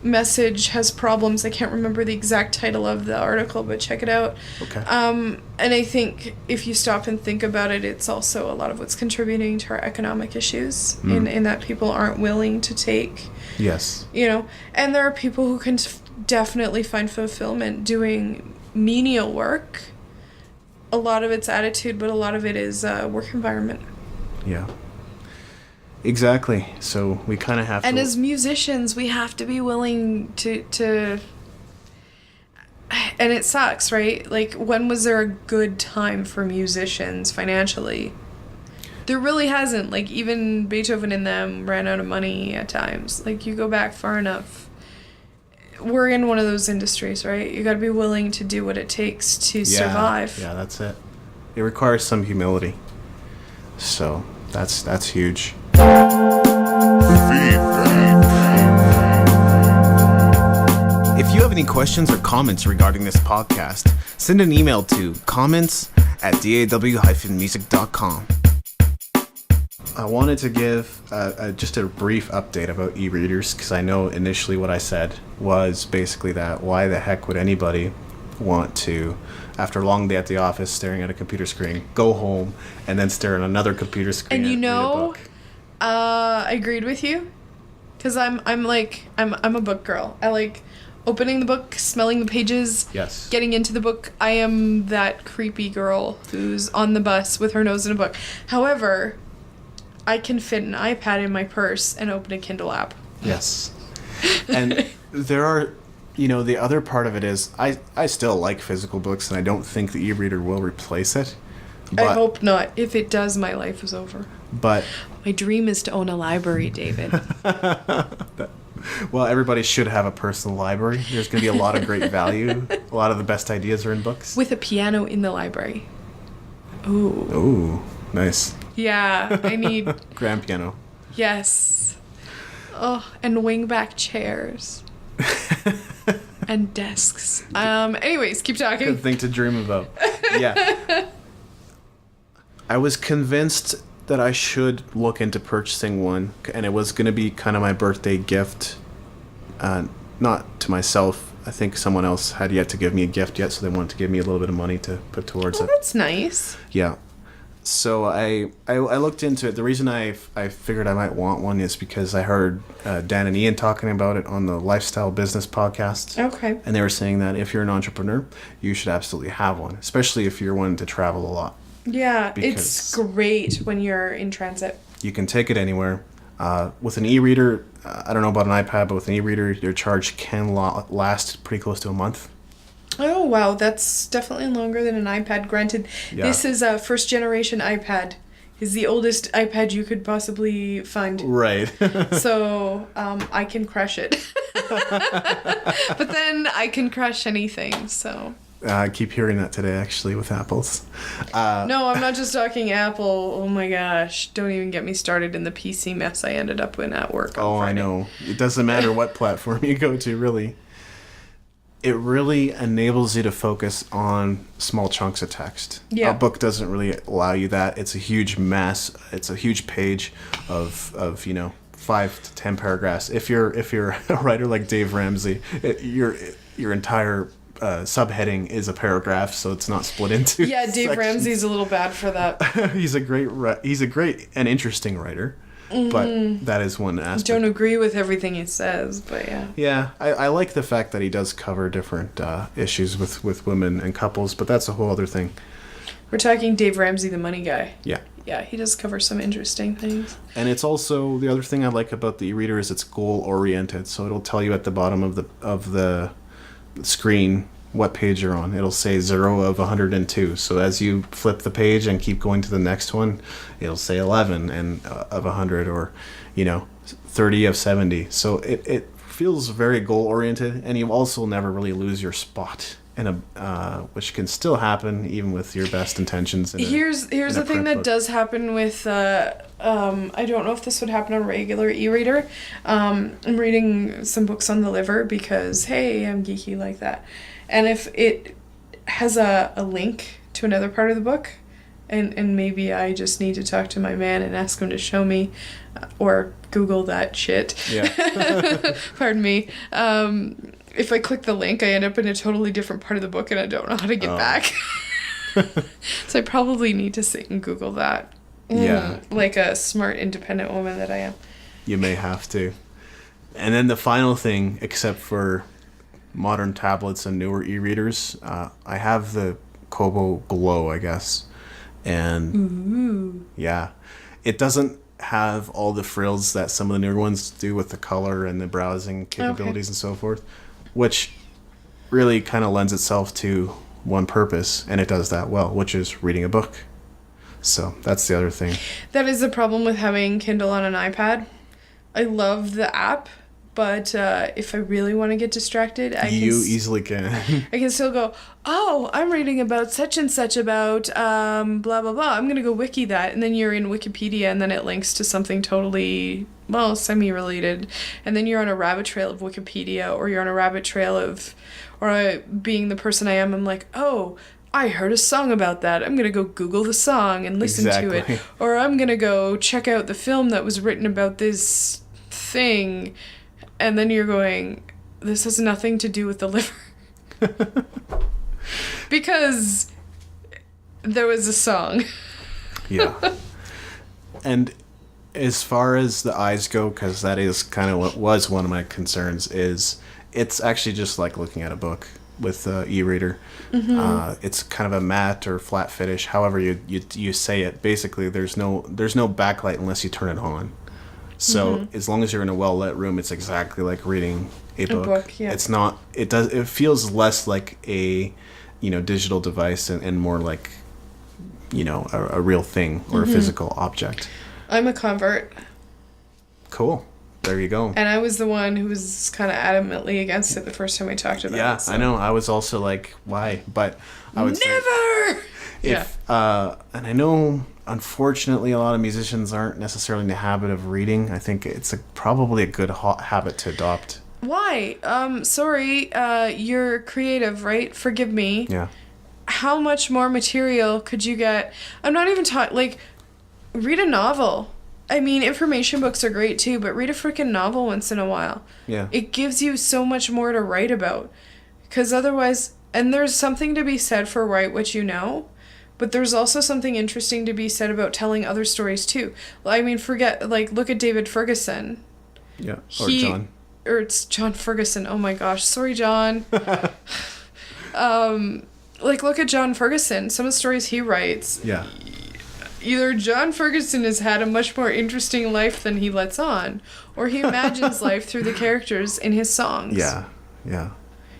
message has problems. I can't remember the exact title of the article, but check it out. Okay. And I think if you stop and think about it, it's also a lot of what's contributing to our economic issues in that people aren't willing to take. Yes. And there are people who can definitely find fulfillment doing menial work. A lot of it's attitude, but a lot of it is work environment. Yeah. Exactly. So we kind of have to... And as musicians, we have to be willing to... And it sucks, right? Like, when was there a good time for musicians financially? There really hasn't. Like, even Beethoven and them ran out of money at times. Like, you go back far enough. We're in one of those industries, right? You gotta be willing to do what it takes to survive. Yeah, that's it. It requires some humility. So... That's huge. If you have any questions or comments regarding this podcast, send an email to comments@daw-music.com. I wanted to give just a brief update about e-readers, because I know initially what I said was basically that why the heck would anybody want to, after a long day at the office staring at a computer screen, go home and then stare at another computer screen and read a book. I agreed with you, because I'm a book girl. I like opening the book, smelling the pages, yes, getting into the book. I am that creepy girl who's on the bus with her nose in a book. However, I can fit an iPad in my purse and open a Kindle app. Yes. And there are, the other part of it is I still like physical books, and I don't think the e-reader will replace it. I hope not. If it does, my life is over. But my dream is to own a library, David. Well, everybody should have a personal library. There's going to be a lot of great value. A lot of the best ideas are in books. With a piano in the library. Ooh. Ooh, nice. Yeah, I need... Grand piano. Yes. Oh, and wingback chairs. And desks. Anyways, keep talking. Good thing to dream about. Yeah. I was convinced that I should look into purchasing one, and it was going to be kind of my birthday gift. Not to myself. I think someone else had yet to give me a gift yet, so they wanted to give me a little bit of money to put towards it. That's nice. Yeah. So I looked into it. The reason I figured I might want one is because I heard Dan and Ian talking about it on the Lifestyle Business podcast. Okay. And they were saying that if you're an entrepreneur, you should absolutely have one, especially if you're wanting to travel a lot. Yeah, it's great when you're in transit. You can take it anywhere. With an e-reader, I don't know about an iPad, but with an e-reader, your charge can last pretty close to a month. Oh, wow. That's definitely longer than an iPad. Granted, This is a first-generation iPad. Is the oldest iPad you could possibly find. Right. So, I can crush it. But then I can crush anything, so... I keep hearing that today, actually, with Apples. No, I'm not just talking Apple. Oh my gosh. Don't even get me started in the PC mess I ended up in at work on Friday. I know. It doesn't matter what platform you go to, really. It really enables you to focus on small chunks of text. Yeah. A book doesn't really allow you that. It's a huge mess. It's a huge page of 5 to 10 paragraphs. If you're a writer like Dave Ramsey, your entire subheading is a paragraph, so it's not split into Yeah, Dave sections. Ramsey's a little bad for that. He's a great and interesting writer, but that is one aspect. Don't agree with everything he says, but yeah. Yeah, I like the fact that he does cover different issues with women and couples, but that's a whole other thing. We're talking Dave Ramsey, the money guy. Yeah. Yeah, he does cover some interesting things. And it's also, the other thing I like about the e-reader is it's goal oriented, so it'll tell you at the bottom of the screen what page you're on. It'll say 0 of 102. So as you flip the page and keep going to the next one, it'll say 11 and of 100, or 30 of 70. So it feels very goal oriented, and you also never really lose your spot in which can still happen even with your best intentions. Here's the thing that does happen with I don't know if this would happen on a regular e-reader. I'm reading some books on the liver because, hey, I'm geeky like that. And if it has a link to another part of the book, and maybe I just need to talk to my man and ask him to show me, or Google that shit. Yeah. Pardon me. If I click the link, I end up in a totally different part of the book and I don't know how to get back. So I probably need to sit and Google that. Yeah. Like a smart, independent woman that I am. You may have to. And then the final thing, except for modern tablets and newer e-readers, I have the Kobo Glow, I guess. And yeah, it doesn't have all the frills that some of the newer ones do with the color and the browsing capabilities and so forth, which really kind of lends itself to one purpose, and it does that well, which is reading a book. So that's the other thing. That is the problem with having Kindle on an iPad. I love the app, but if I really want to get distracted, easily can. I can still go, oh, I'm reading about such and such about blah, blah, blah. I'm going to go wiki that. And then you're in Wikipedia, and then it links to something totally, semi-related. And then you're on a rabbit trail of Wikipedia, or you're on a rabbit trail of, being the person I am, I'm like, oh, I heard a song about that. I'm going to go Google the song and listen to it. Or I'm going to go check out the film that was written about this thing. And then you're going, this has nothing to do with the liver. Because there was a song. Yeah. And as far as the eyes go, because that is kind of what was one of my concerns, is it's actually just like looking at a book with e-reader. It's kind of a matte or flat finish, however you say it. Basically, there's no backlight unless you turn it on. So as long as you're in a well-lit room, it's exactly like reading a book. Yeah. It's not. It feels less like a, digital device and more like, a real thing or a physical object. I'm a convert. Cool. There you go. And I was the one who was kind of adamantly against it the first time we talked about it. Yeah, so. I know. I was also like, why? But I would never. And I know, unfortunately, a lot of musicians aren't necessarily in the habit of reading. I think it's probably a good habit to adopt. Why? Sorry, you're creative, right? Forgive me. Yeah. How much more material could you get? I'm not even talking, like, read a novel. I mean, information books are great too, but read a freaking novel once in a while. Yeah. It gives you so much more to write about. Because otherwise, and there's something to be said for write what you know, but there's also something interesting to be said about telling other stories too. I mean, look at David Ferguson. Yeah, John. Or it's John Ferguson. Oh my gosh. Sorry, John. Look at John Ferguson. Some of the stories he writes. Yeah. Either John Ferguson has had a much more interesting life than he lets on, or he imagines life through the characters in his songs. Yeah, yeah.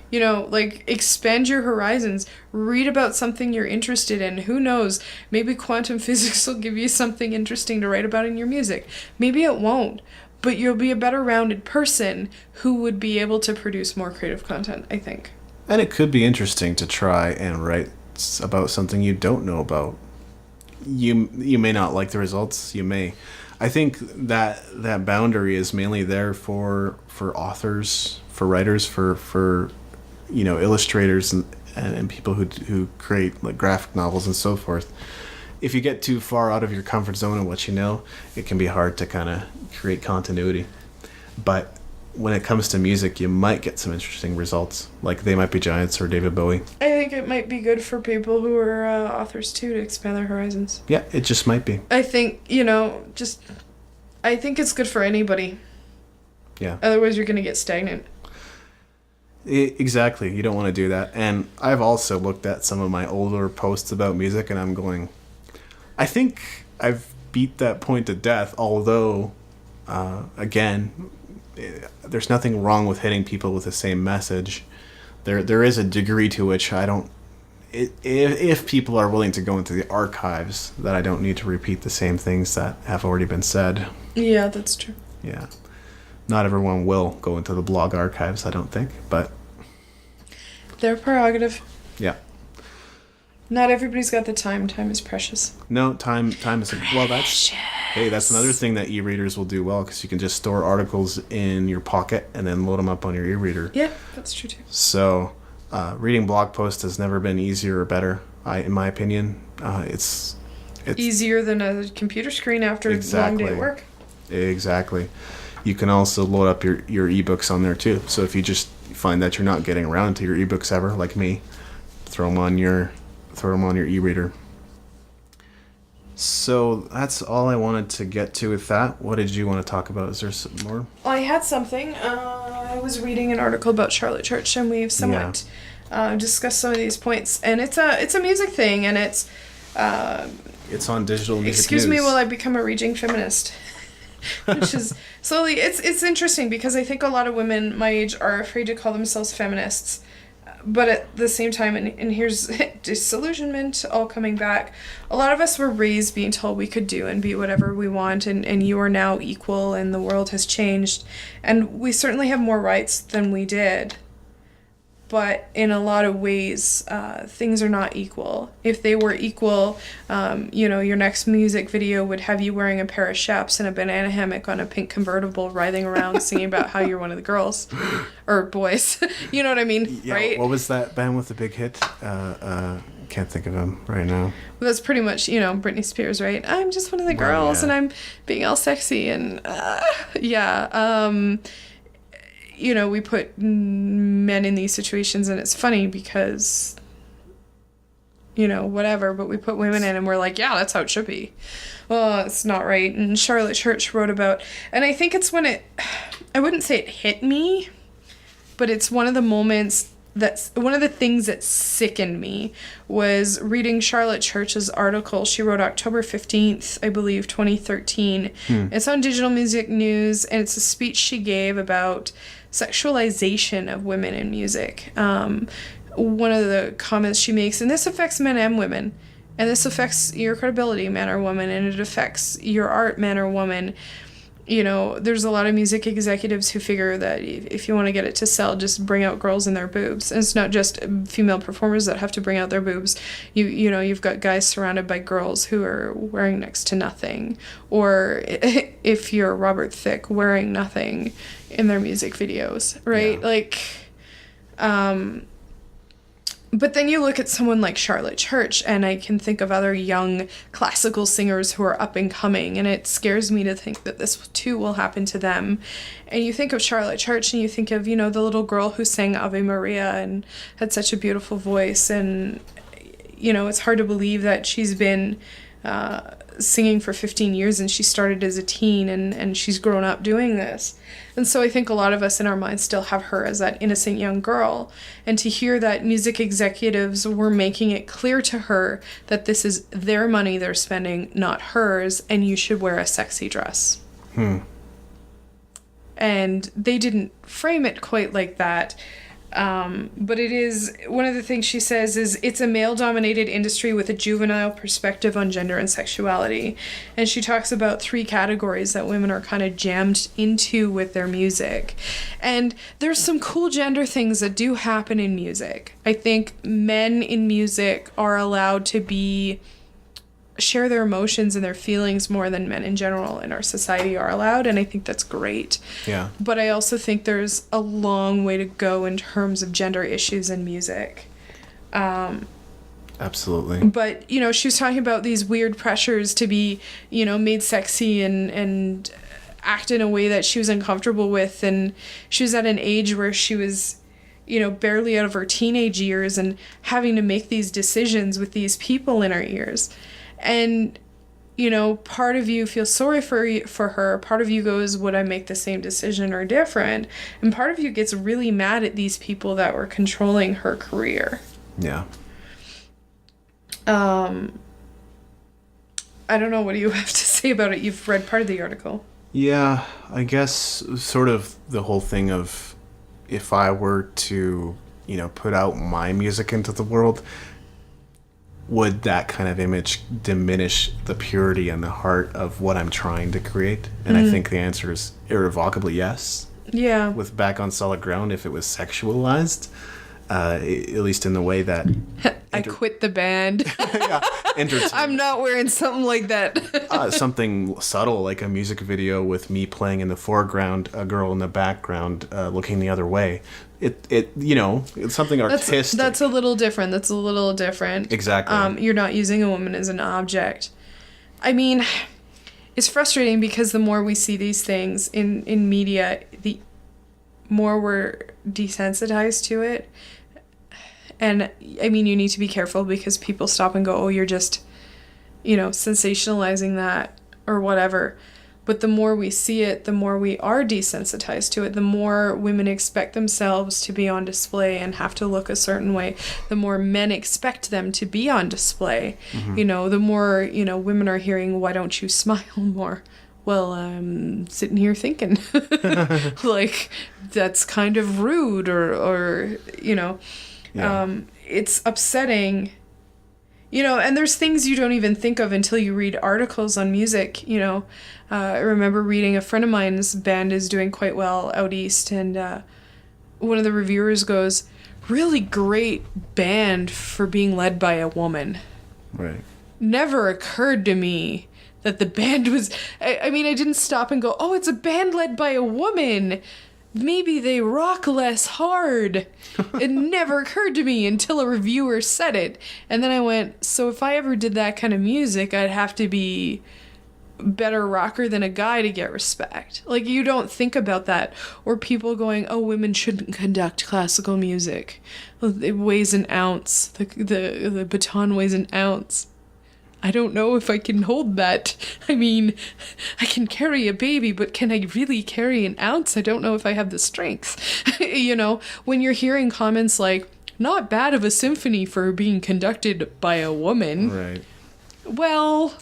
You know, expand your horizons. Read about something you're interested in. Who knows? Maybe quantum physics will give you something interesting to write about in your music. Maybe it won't. But you'll be a better rounded person who would be able to produce more creative content, I think. And it could be interesting to try and write about something you don't know about. You may not like the results. You may. I think that boundary is mainly there for authors, for writers, for illustrators and people who create like graphic novels and so forth. If you get too far out of your comfort zone and what you know, it can be hard to kind of create continuity. But when it comes to music, you might get some interesting results, like They Might Be Giants or David Bowie. I think it might be good for people who are authors too to expand their horizons. Yeah, it just might be. I think, I think it's good for anybody. Yeah. Otherwise you're going to get stagnant. Exactly. You don't want to do that. And I've also looked at some of my older posts about music and I'm going, I think I've beat that point to death, although, again, there's nothing wrong with hitting people with the same message. There is a degree to which I don't... If people are willing to go into the archives, that I don't need to repeat the same things that have already been said. Yeah, that's true. Yeah. Not everyone will go into the blog archives, I don't think, but... Their prerogative. Yeah. Not everybody's got the time. Time is precious. No, time is... Well, that's... Hey, that's another thing that e-readers will do well, because you can just store articles in your pocket and then load them up on your e-reader. Yeah, that's true too. So, reading blog posts has never been easier or better, in my opinion. It's easier than a computer screen after a long day at work. Exactly. You can also load up your ebooks on there too. So if you just find that you're not getting around to your ebooks ever, like me, throw them on your e-reader. So that's all I wanted to get to with that. What did you want to talk about? Is there some more? I had something. I was reading an article about Charlotte Church, and we've somewhat discussed some of these points. And it's a music thing, and it's on digital music. Excuse me while I become a raging feminist. Which is slowly, it's interesting because I think a lot of women my age are afraid to call themselves feminists. But at the same time, and here's disillusionment all coming back, a lot of us were raised being told we could do and be whatever we want, and you are now equal, and the world has changed. And we certainly have more rights than we did. But in a lot of ways, things are not equal. If they were equal, your next music video would have you wearing a pair of chaps and a banana hammock on a pink convertible, writhing around singing about how you're one of the girls or boys. You know what I mean, yeah, right? What was that band with the big hit? Can't think of him right now. Well, that's pretty much, Britney Spears, right? I'm just one of the girls, and I'm being all sexy, and we put men in these situations, and it's funny because, whatever, but we put women in and we're like, yeah, that's how it should be. Well, it's not right. And Charlotte Church wrote about, and I think it's when I wouldn't say it hit me, but it's one of the moments one of the things that sickened me was reading Charlotte Church's article. She wrote October 15th, I believe, 2013. It's on Digital Music News, and it's a speech she gave about sexualization of women in music. One of the comments she makes, and this affects men and women, and this affects your credibility, man or woman, and it affects your art, man or woman. there's a lot of music executives who figure that if you want to get it to sell, just bring out girls and their boobs. And it's not just female performers that have to bring out their boobs. You've got guys surrounded by girls who are wearing next to nothing. Or if you're Robert Thicke, wearing nothing in their music videos, right? Yeah. But then you look at someone like Charlotte Church, and I can think of other young classical singers who are up and coming, and it scares me to think that this too will happen to them. And you think of Charlotte Church, and you think of, the little girl who sang Ave Maria and had such a beautiful voice, and, it's hard to believe that she's been singing for 15 years, and she started as a teen, and she's grown up doing this. And so I think a lot of us in our minds still have her as that innocent young girl. And to hear that music executives were making it clear to her that this is their money they're spending, not hers, and you should wear a sexy dress. And they didn't frame it quite like that. But it is, one of the things she says is, it's a male-dominated industry with a juvenile perspective on gender and sexuality. And she talks about 3 categories that women are kind of jammed into with their music. And there's some cool gender things that do happen in music. I think men in music are allowed to share their emotions and their feelings more than men in general in our society are allowed, and I think that's great. Yeah. But I also think there's a long way to go in terms of gender issues in music. Absolutely. But, she was talking about these weird pressures to be, made sexy and act in a way that she was uncomfortable with, and she was at an age where she was, barely out of her teenage years and having to make these decisions with these people in her ears. And, part of you feels sorry for her. Part of you goes, would I make the same decision or different? And part of you gets really mad at these people that were controlling her career. Yeah. I don't know. What do you have to say about it? You've read part of the article. Yeah, I guess sort of the whole thing of if I were to, put out my music into the world, would that kind of image diminish the purity and the heart of what I'm trying to create? And I think the answer is irrevocably yes. Yeah. With Back on Solid Ground, if it was sexualized, at least in the way that... I quit the band. Yeah, I'm not wearing something like that. Something subtle, like a music video with me playing in the foreground, a girl in the background looking the other way. It's something artistic. That's a little different. Exactly. You're not using a woman as an object. I mean, it's frustrating because the more we see these things in media, the more we're desensitized to it. And, I mean, you need to be careful because people stop and go, oh, you're just, sensationalizing that or whatever. But the more we see it, the more we are desensitized to it. The more women expect themselves to be on display and have to look a certain way. The more men expect them to be on display. Mm-hmm. The more, women are hearing, why don't you smile more? Well, I'm sitting here thinking, like, that's kind of rude or. Yeah. It's upsetting, and there's things you don't even think of until you read articles on music, I remember reading a friend of mine's band is doing quite well out east, and one of the reviewers goes, really great band for being led by a woman. Right. Never occurred to me that the band was, I mean, I didn't stop and go, oh, it's a band led by a woman. Maybe they rock less hard. It never occurred to me until a reviewer said it. And then I went, so if I ever did that kind of music, I'd have to be better rocker than a guy to get respect. Like, you don't think about that. Or people going, oh, women shouldn't conduct classical music. It weighs an ounce. The baton weighs an ounce. I don't know if I can hold that. I mean, I can carry a baby, but can I really carry an ounce? I don't know if I have the strength. When you're hearing comments like, not bad of a symphony for being conducted by a woman. Right. Well,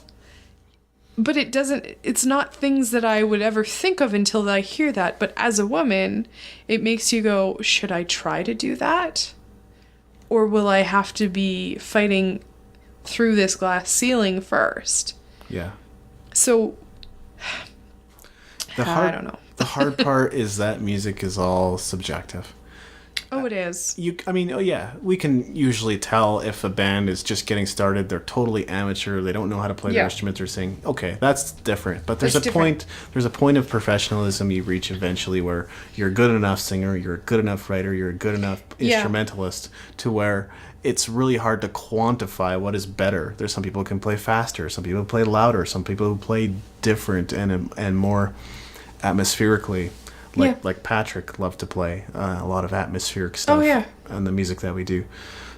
but it's not things that I would ever think of until I hear that. But as a woman, it makes you go, should I try to do that? Or will I have to be fighting through this glass ceiling first? Yeah. So I don't know. The hard part is that music is all subjective. Oh, it is. We can usually tell if a band is just getting started, they're totally amateur, they don't know how to play their instruments or sing. Okay, that's different. But there's a point of professionalism you reach eventually where you're a good enough singer, you're a good enough writer, you're a good enough instrumentalist to where it's really hard to quantify what is better. There's some people who can play faster, some people who play louder, some people who play different and more atmospherically. Like Patrick loved to play a lot of atmospheric stuff on the music that we do.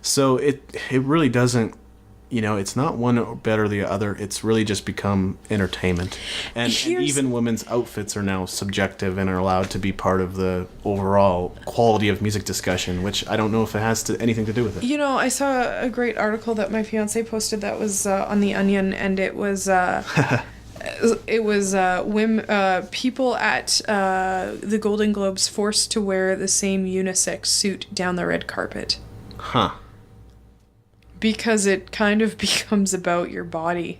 So it really doesn't, it's not one better than the other. It's really just become entertainment. And even women's outfits are now subjective and are allowed to be part of the overall quality of music discussion, which I don't know if it has anything to do with it. I saw a great article that my fiance posted that was on The Onion, and it was... women, people at the Golden Globes forced to wear the same unisex suit down the red carpet. Huh. Because it kind of becomes about your body.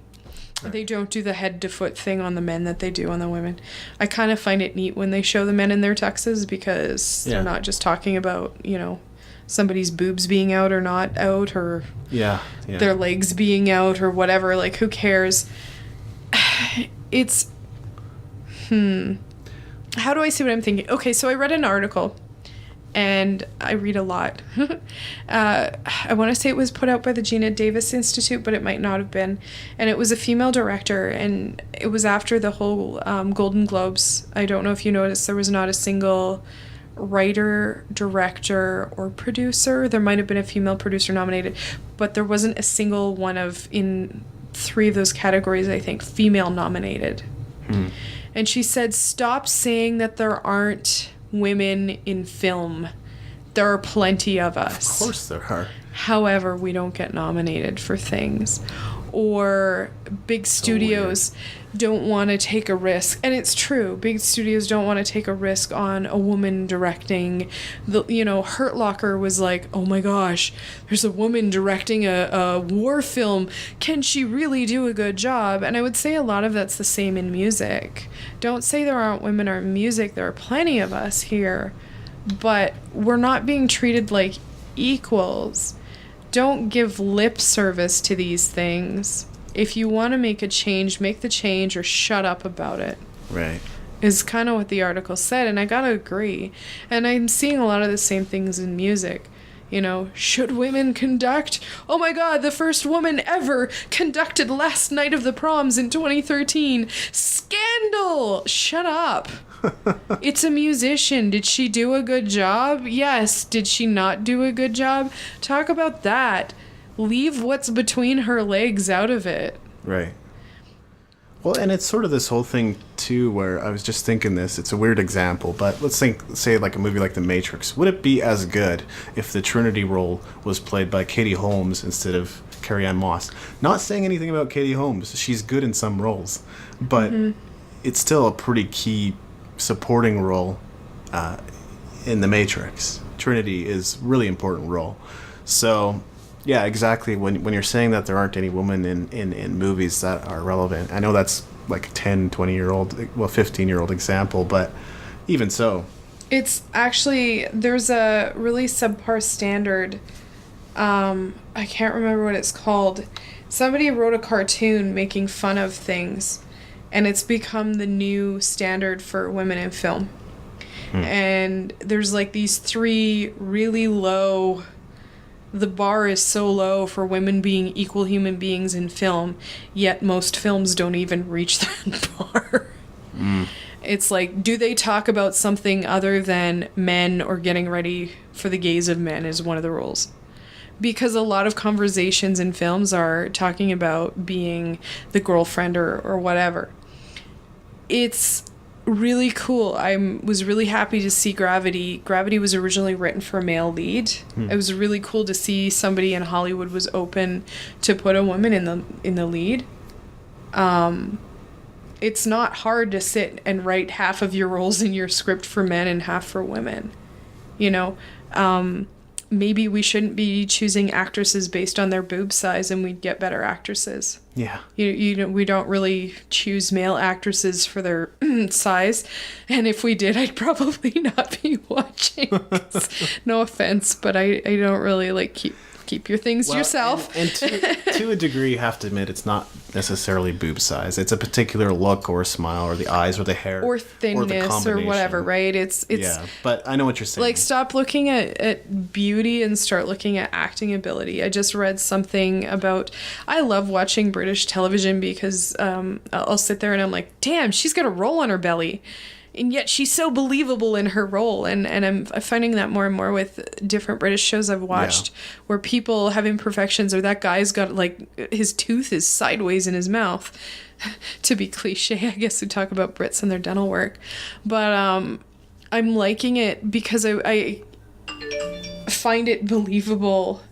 Right. They don't do the head to foot thing on the men that they do on the women. I kind of find it neat when they show the men in their tuxes because they're not just talking about, somebody's boobs being out or not out or their legs being out or whatever. Like, who cares? It's how do I say what I'm thinking? Okay, so I read an article, and I read a lot. I want to say it was put out by the Gina Davis Institute, but it might not have been. And it was a female director, and it was after the whole Golden Globes. I don't know if you noticed, there was not a single writer, director, or producer. There might have been a female producer nominated, but there wasn't a single one in 3 of those categories, I think, female nominated. And she said, stop saying that there aren't women in film. There are plenty of us. Of course there are. However, we don't get nominated for things. Or big studios don't want to take a risk. And it's true. Big studios don't want to take a risk on a woman directing. Hurt Locker was like, oh my gosh, there's a woman directing a war film. Can she really do a good job? And I would say a lot of that's the same in music. Don't say there aren't women in music. There are plenty of us here. But we're not being treated like equals. Don't give lip service to these things. If you want to make a change, make the change or shut up about it. Right. Is kind of what the article said, and I gotta agree. And I'm seeing a lot of the same things in music. Should women conduct? Oh my god, the first woman ever conducted Last Night of the Proms in 2013. Scandal! Shut up. It's a musician. Did she do a good job? Yes. Did she not do a good job? Talk about that. Leave what's between her legs out of it. Right. Well, and it's sort of this whole thing, too, where I was just thinking this. It's a weird example, but let's say like a movie like The Matrix. Would it be as good if the Trinity role was played by Katie Holmes instead of Carrie-Anne Moss? Not saying anything about Katie Holmes. She's good in some roles, but it's still a pretty key supporting role in The Matrix. Trinity is a really important role. So... yeah, exactly. When you're saying that there aren't any women in movies that are relevant, I know that's like a 10, 20-year-old, 15-year-old example, but even so. It's actually, there's a really subpar standard. I can't remember what it's called. Somebody wrote a cartoon making fun of things, and it's become the new standard for women in film. And there's like these 3 really low... The bar is so low for women being equal human beings in film, yet most films don't even reach that bar. It's like, do they talk about something other than men or getting ready for the gaze of men is one of the rules. Because a lot of conversations in films are talking about being the girlfriend or whatever. It's really cool. I was really happy to see Gravity. Gravity was originally written for a male lead. It was really cool to see somebody in Hollywood was open to put a woman in the lead. It's not hard to sit and write half of your roles in your script for men and half for women. maybe we shouldn't be choosing actresses based on their boob size, and we'd get better actresses. Yeah. We don't really choose male actresses for their size, and if we did, I'd probably not be watching. No offense, but I don't really like keep your things to yourself. And to a degree, you have to admit it's not necessarily boob size. It's a particular look or smile or the eyes or the hair or thinness or whatever, right? It's yeah. But I know what you're saying. Like, stop looking at beauty and start looking at acting ability. I just read something about. I love watching British television because I'll sit there and I'm like, damn, she's got a roll on her belly. And yet she's so believable in her role. And I'm finding that more and more with different British shows I've watched where people have imperfections, or that guy's got, like, his tooth is sideways in his mouth. To be cliche, I guess we talk about Brits and their dental work. But I'm liking it because I find it believable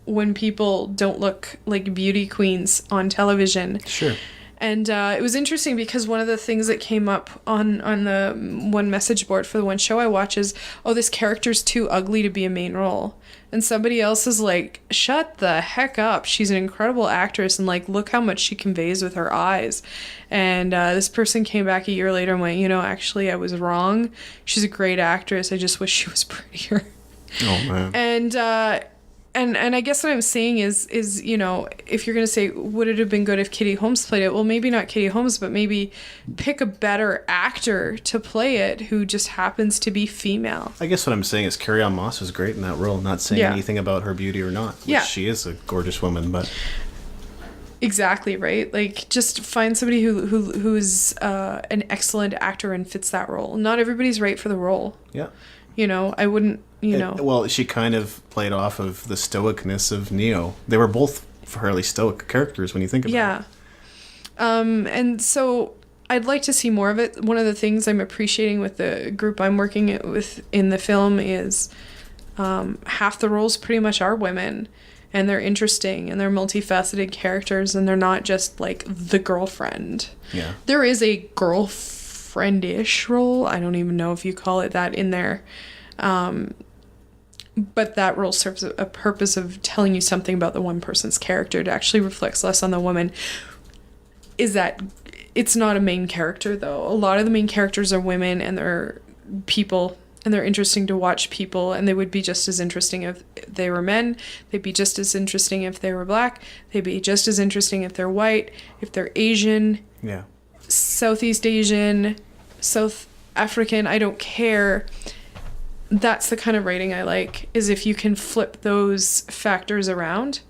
when people don't look like beauty queens on television. Sure. And it was interesting because one of the things that came up on the one message board for the one show I watch is, oh, this character's too ugly to be a main role. And somebody else is like, shut the heck up. She's an incredible actress, and, like, look how much she conveys with her eyes. And this person came back a year later and went, actually, I was wrong. She's a great actress. I just wish she was prettier. Oh, man. And I guess what I'm saying is if you're going to say, would it have been good if Katie Holmes played it? Well, maybe not Katie Holmes, but maybe pick a better actor to play it who just happens to be female. I guess what I'm saying is Carrie-Anne Moss was great in that role. Not saying anything about her beauty or not. Which she is a gorgeous woman, but... Exactly, right? Like, just find somebody who's an excellent actor and fits that role. Not everybody's right for the role. Yeah. I wouldn't, Well, she kind of played off of the stoicness of Neo. They were both fairly stoic characters when you think about it. Yeah. And so I'd like to see more of it. One of the things I'm appreciating with the group I'm working with in the film is half the roles pretty much are women. And they're interesting, and they're multifaceted characters, and they're not just, like, the girlfriend. Yeah. There is a girlfriend-ish role. I don't even know if you call it that in there. But that role serves a purpose of telling you something about the one person's character. It actually reflects less on the woman. Is that it's not a main character, though. A lot of the main characters are women, and they're people, and they're interesting to watch people, and they would be just as interesting if they were men. They'd be just as interesting if they were black. They'd be just as interesting if they're white, if they're Asian. Yeah. Southeast Asian, South African, I don't care. That's the kind of writing I like, is if you can flip those factors around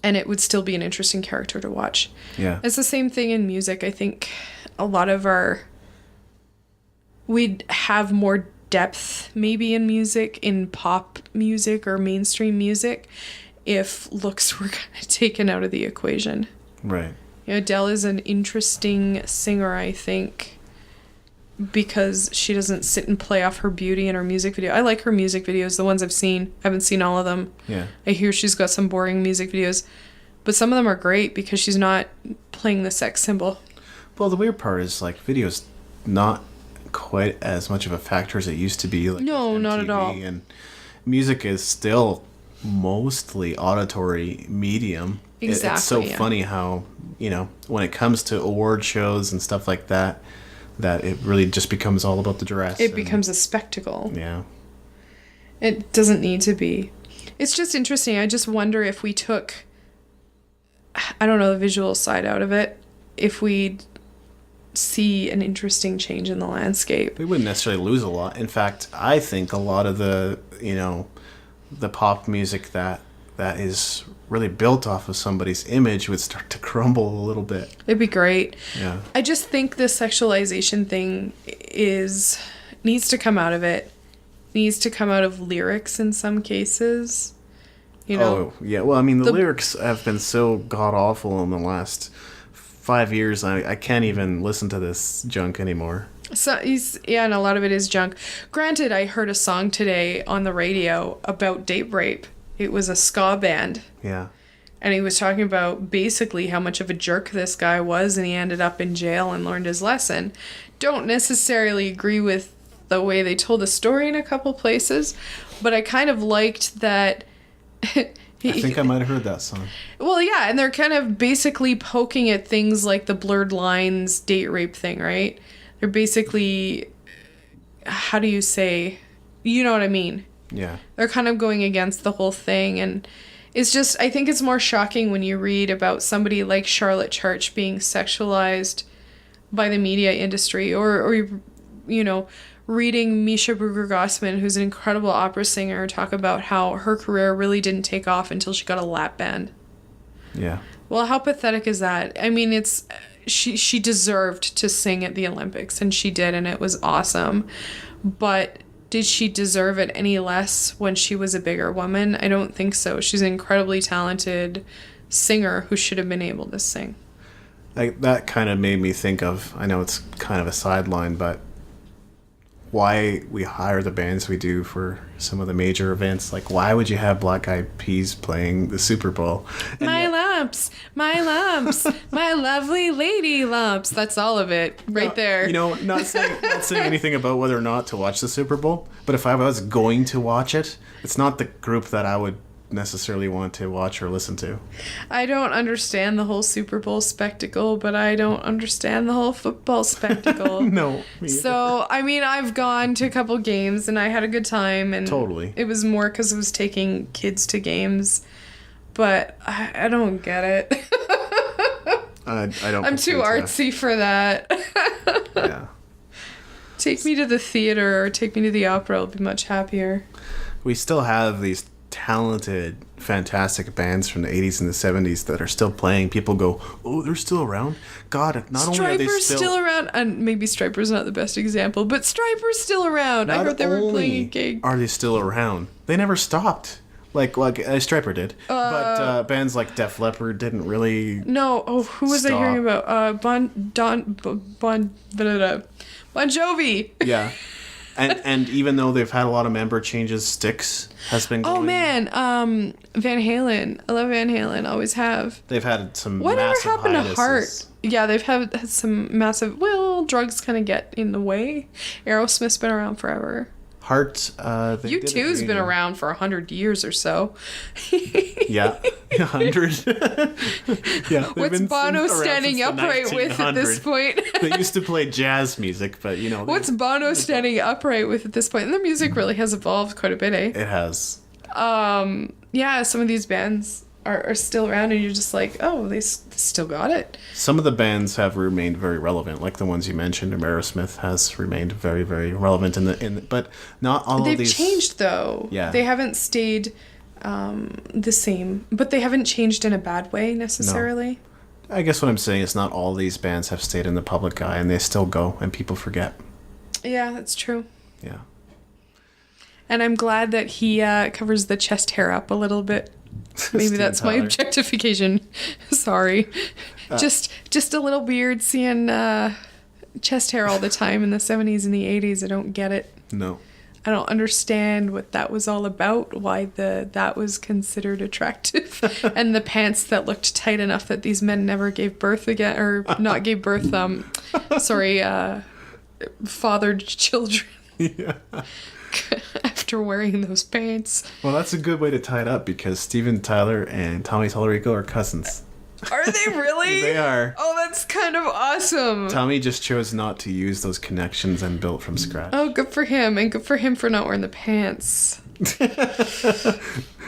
and it would still be an interesting character to watch. Yeah. It's the same thing in music. I think a lot of we'd have more depth maybe in music, in pop music or mainstream music, if looks were kind of taken out of the equation. Right. Adele is an interesting singer, I think, because she doesn't sit and play off her beauty in her music video. I like her music videos, the ones I've seen. I haven't seen all of them. Yeah. I hear she's got some boring music videos, but some of them are great because she's not playing the sex symbol. Well, the weird part is, like, video's not quite as much of a factor as it used to be. Like, no, not at all. And music is still mostly auditory medium. Exactly. It's so funny how, when it comes to award shows and stuff like that, that it really just becomes all about the dress. It becomes a spectacle. Yeah. It doesn't need to be. It's just interesting. I just wonder if we took, I don't know, the visual side out of it, if we'd see an interesting change in the landscape. We wouldn't necessarily lose a lot. In fact, I think a lot of the, the pop music that is really built off of somebody's image would start to crumble a little bit. It'd be great. Yeah. I just think the sexualization thing needs to come out of it. Needs to come out of lyrics in some cases. Oh, yeah. Well, I mean, the lyrics have been so god-awful in the last 5 years. I can't even listen to this junk anymore. So and a lot of it is junk. Granted, I heard a song today on the radio about date rape. It was a ska band. Yeah. And he was talking about basically how much of a jerk this guy was, and he ended up in jail and learned his lesson. Don't necessarily agree with the way they told the story in a couple places, But I kind of liked that. I think I might have heard that song. Well, yeah, and they're kind of basically poking at things like the blurred lines date rape thing, right? They're basically, how do you say, you know what I mean? Yeah. They're kind of going against the whole thing, and it's just, I think it's more shocking when you read about somebody like Charlotte Church being sexualized by the media industry, or you know, reading Misha Bruger-Gossman, who's an incredible opera singer, talk about how her career really didn't take off until she got a lap band. Yeah. Well, how pathetic is that? I mean, it's she deserved to sing at the Olympics, and she did, and it was awesome. But did she deserve it any less when she was a bigger woman? I don't think so. She's an incredibly talented singer who should have been able to sing. That kind of made me think of, I know it's kind of a sideline, but why we hire the bands we do for some of the major events. Like, why would you have Black Eyed Peas playing the Super Bowl? And my lumps, my lovely lady lumps. That's all of it right there. You know, not saying anything about whether or not to watch the Super Bowl, but if I was going to watch it, it's not the group that I would necessarily want to watch or listen to. I don't understand the whole Super Bowl spectacle, but I don't understand the whole football spectacle. No. So, I mean, I've gone to a couple games and I had a good time, and totally. It was more because I was taking kids to games, but I don't get it. I don't. I'm too artsy for that. Yeah. Take me to the theater or take me to the opera. I'll be much happier. We still have these talented, fantastic bands from the 80s and the 70s that are still playing. People go, oh, they're still around? God, not only are they still around, and maybe Stryper's not the best example, but Stryper's still around. I heard they were playing a gig. Are they still around? They never stopped. Like Stryper did. But bands like Def Leppard didn't really. No, who was I hearing about? Bon Jovi. Yeah. And even though they've had a lot of member changes, Styx has been going. Oh, man. Van Halen. I love Van Halen. Always have. They've had some Whatever massive happened hiatuses. to Heart? Yeah, they've had some massive... Well, drugs kind of get in the way. Aerosmith's been around forever. Heart, U2's been around for 100 years or so. Yeah, 100. Yeah. What's Bono standing upright with at this point? They used to play jazz music, but you know. What's Bono standing upright with at this point? And the music really has evolved quite a bit, eh? It has. Yeah, some of these bands are still around, and you're just like, oh, they still got it. Some of the bands have remained very relevant, like the ones you mentioned. Aerosmith has remained very, very relevant but not all They've of these. They've changed though. Yeah. They haven't stayed the same, but they haven't changed in a bad way necessarily. No. I guess what I'm saying is not all these bands have stayed in the public eye, and they still go, and people forget. Yeah, that's true. Yeah. And I'm glad that he covers the chest hair up a little bit. Maybe that's my objectification. Sorry. Just a little beard, seeing chest hair all the time in the 70s and the 80s. I don't get it. No. I don't understand what that was all about, why that was considered attractive. And the pants that looked tight enough that these men never gave birth again, or not gave birth, fathered children. Yeah. After wearing those pants. Well, that's a good way to tie it up, because Steven Tyler and Tommy Tallarico are cousins. Are they really? They are. Oh, that's kind of awesome. Tommy just chose not to use those connections and built from scratch. Oh, good for him. And good for him for not wearing the pants. At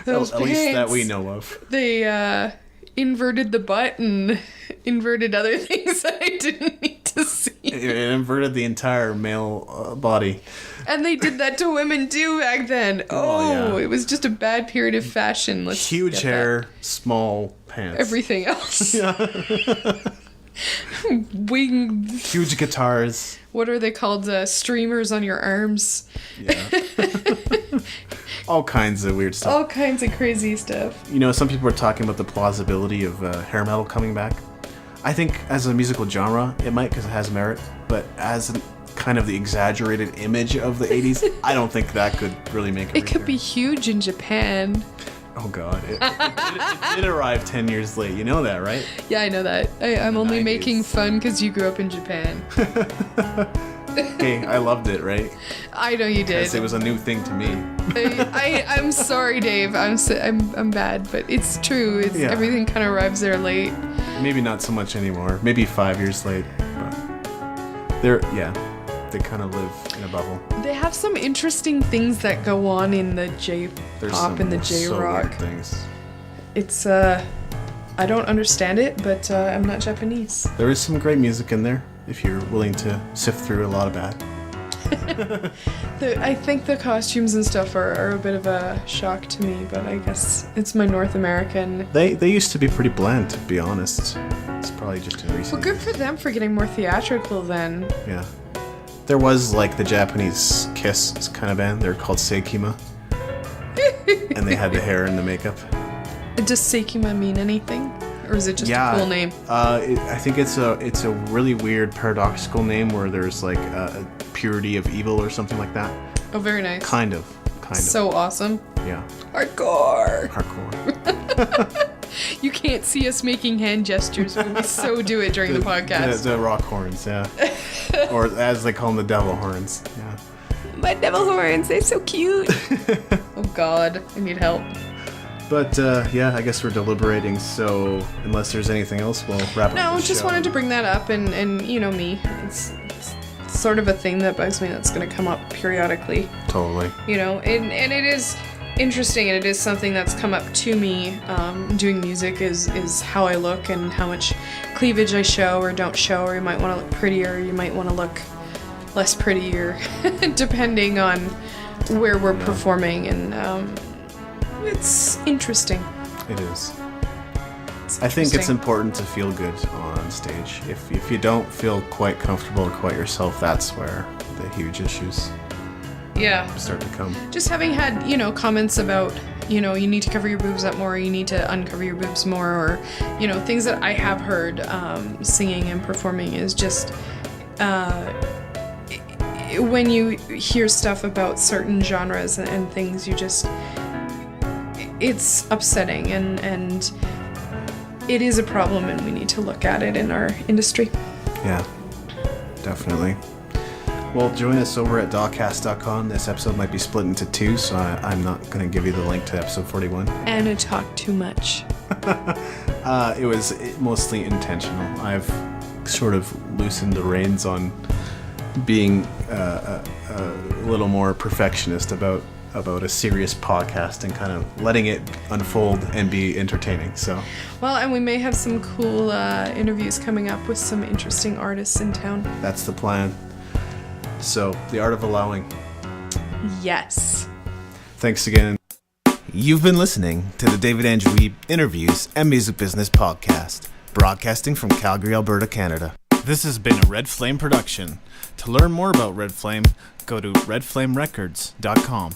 least that we know of. They inverted the butt and inverted other things that I didn't need to see. It inverted the entire male body. And they did that to women too back then. Oh, yeah. It was just a bad period of fashion. Huge hair, small pants. Everything else. Yeah. Wings. Huge guitars. What are they called? Streamers on your arms. Yeah. All kinds of weird stuff. All kinds of crazy stuff. You know, some people are talking about the plausibility of hair metal coming back. I think as a musical genre, it might, because it has merit, but as kind of the exaggerated image of the 80s, I don't think that could really make it could be huge in Japan. Oh god, it did arrive 10 years late. You know that, right? Yeah, I know that. I'm only 90s. making fun because you grew up in Japan. Hey, I loved it, right? I know you did. Because it was a new thing to me. I'm sorry, Dave. I'm bad, but it's true. Everything kind of arrives there late. Maybe not so much anymore. Maybe 5 years late. But they kind of live in a bubble. They have some interesting things that go on in the J-pop and the J-rock. So weird things. It's I don't understand it, but I'm not Japanese. There is some great music in there if you're willing to sift through a lot of bad. I think the costumes and stuff are a bit of a shock to me, but I guess it's my North American. They used to be pretty bland, to be honest. It's probably just in recent Well, good for them for getting more theatrical then. Yeah. There was like the Japanese Kiss kind of band. They're called Seikima. And they had the hair and the makeup. Does Seikima mean anything? Or is it just a cool name? I think it's a really weird paradoxical name where there's like a purity of evil or something like that. Oh, very nice. Kind of. So awesome. Yeah. Hardcore. Hardcore. You can't see us making hand gestures, but we so do it during the podcast. The rock horns, yeah. Or as they call them, the devil horns. Yeah. My devil horns, they're so cute. Oh God, I need help. But I guess we're deliberating, so unless there's anything else, we'll wrap up the just show. wanted to bring that up, and you know me, it's sort of a thing that bugs me that's going to come up periodically. Totally. You know, and it is interesting, and it is something that's come up to me doing music is how I look and how much cleavage I show or don't show, or you might want to look prettier, you might want to look less prettier, depending on where we're performing, and it's interesting. It is. I think it's important to feel good on stage. If you don't feel quite comfortable or quite yourself, that's where the huge issues start to come. Just having had, comments about, you need to cover your boobs up more, you need to uncover your boobs more, or, things that I have heard singing and performing is just when you hear stuff about certain genres and things, it's upsetting, and it is a problem, and we need to look at it in our industry. Yeah, definitely. Well, join us over at DAWCast.com. This episode might be split into two, so I'm not going to give you the link to episode 41. Anna talked too much. It was mostly intentional. I've sort of loosened the reins on being a little more perfectionist about a serious podcast and kind of letting it unfold and be entertaining. So, well, and we may have some cool interviews coming up with some interesting artists in town. That's the plan. So, the art of allowing. Yes. Thanks again. You've been listening to the David Andrew Wiebe Interviews and Music Business Podcast, broadcasting from Calgary, Alberta, Canada. This has been a Red Flame production. To learn more about Red Flame, go to redflamerecords.com.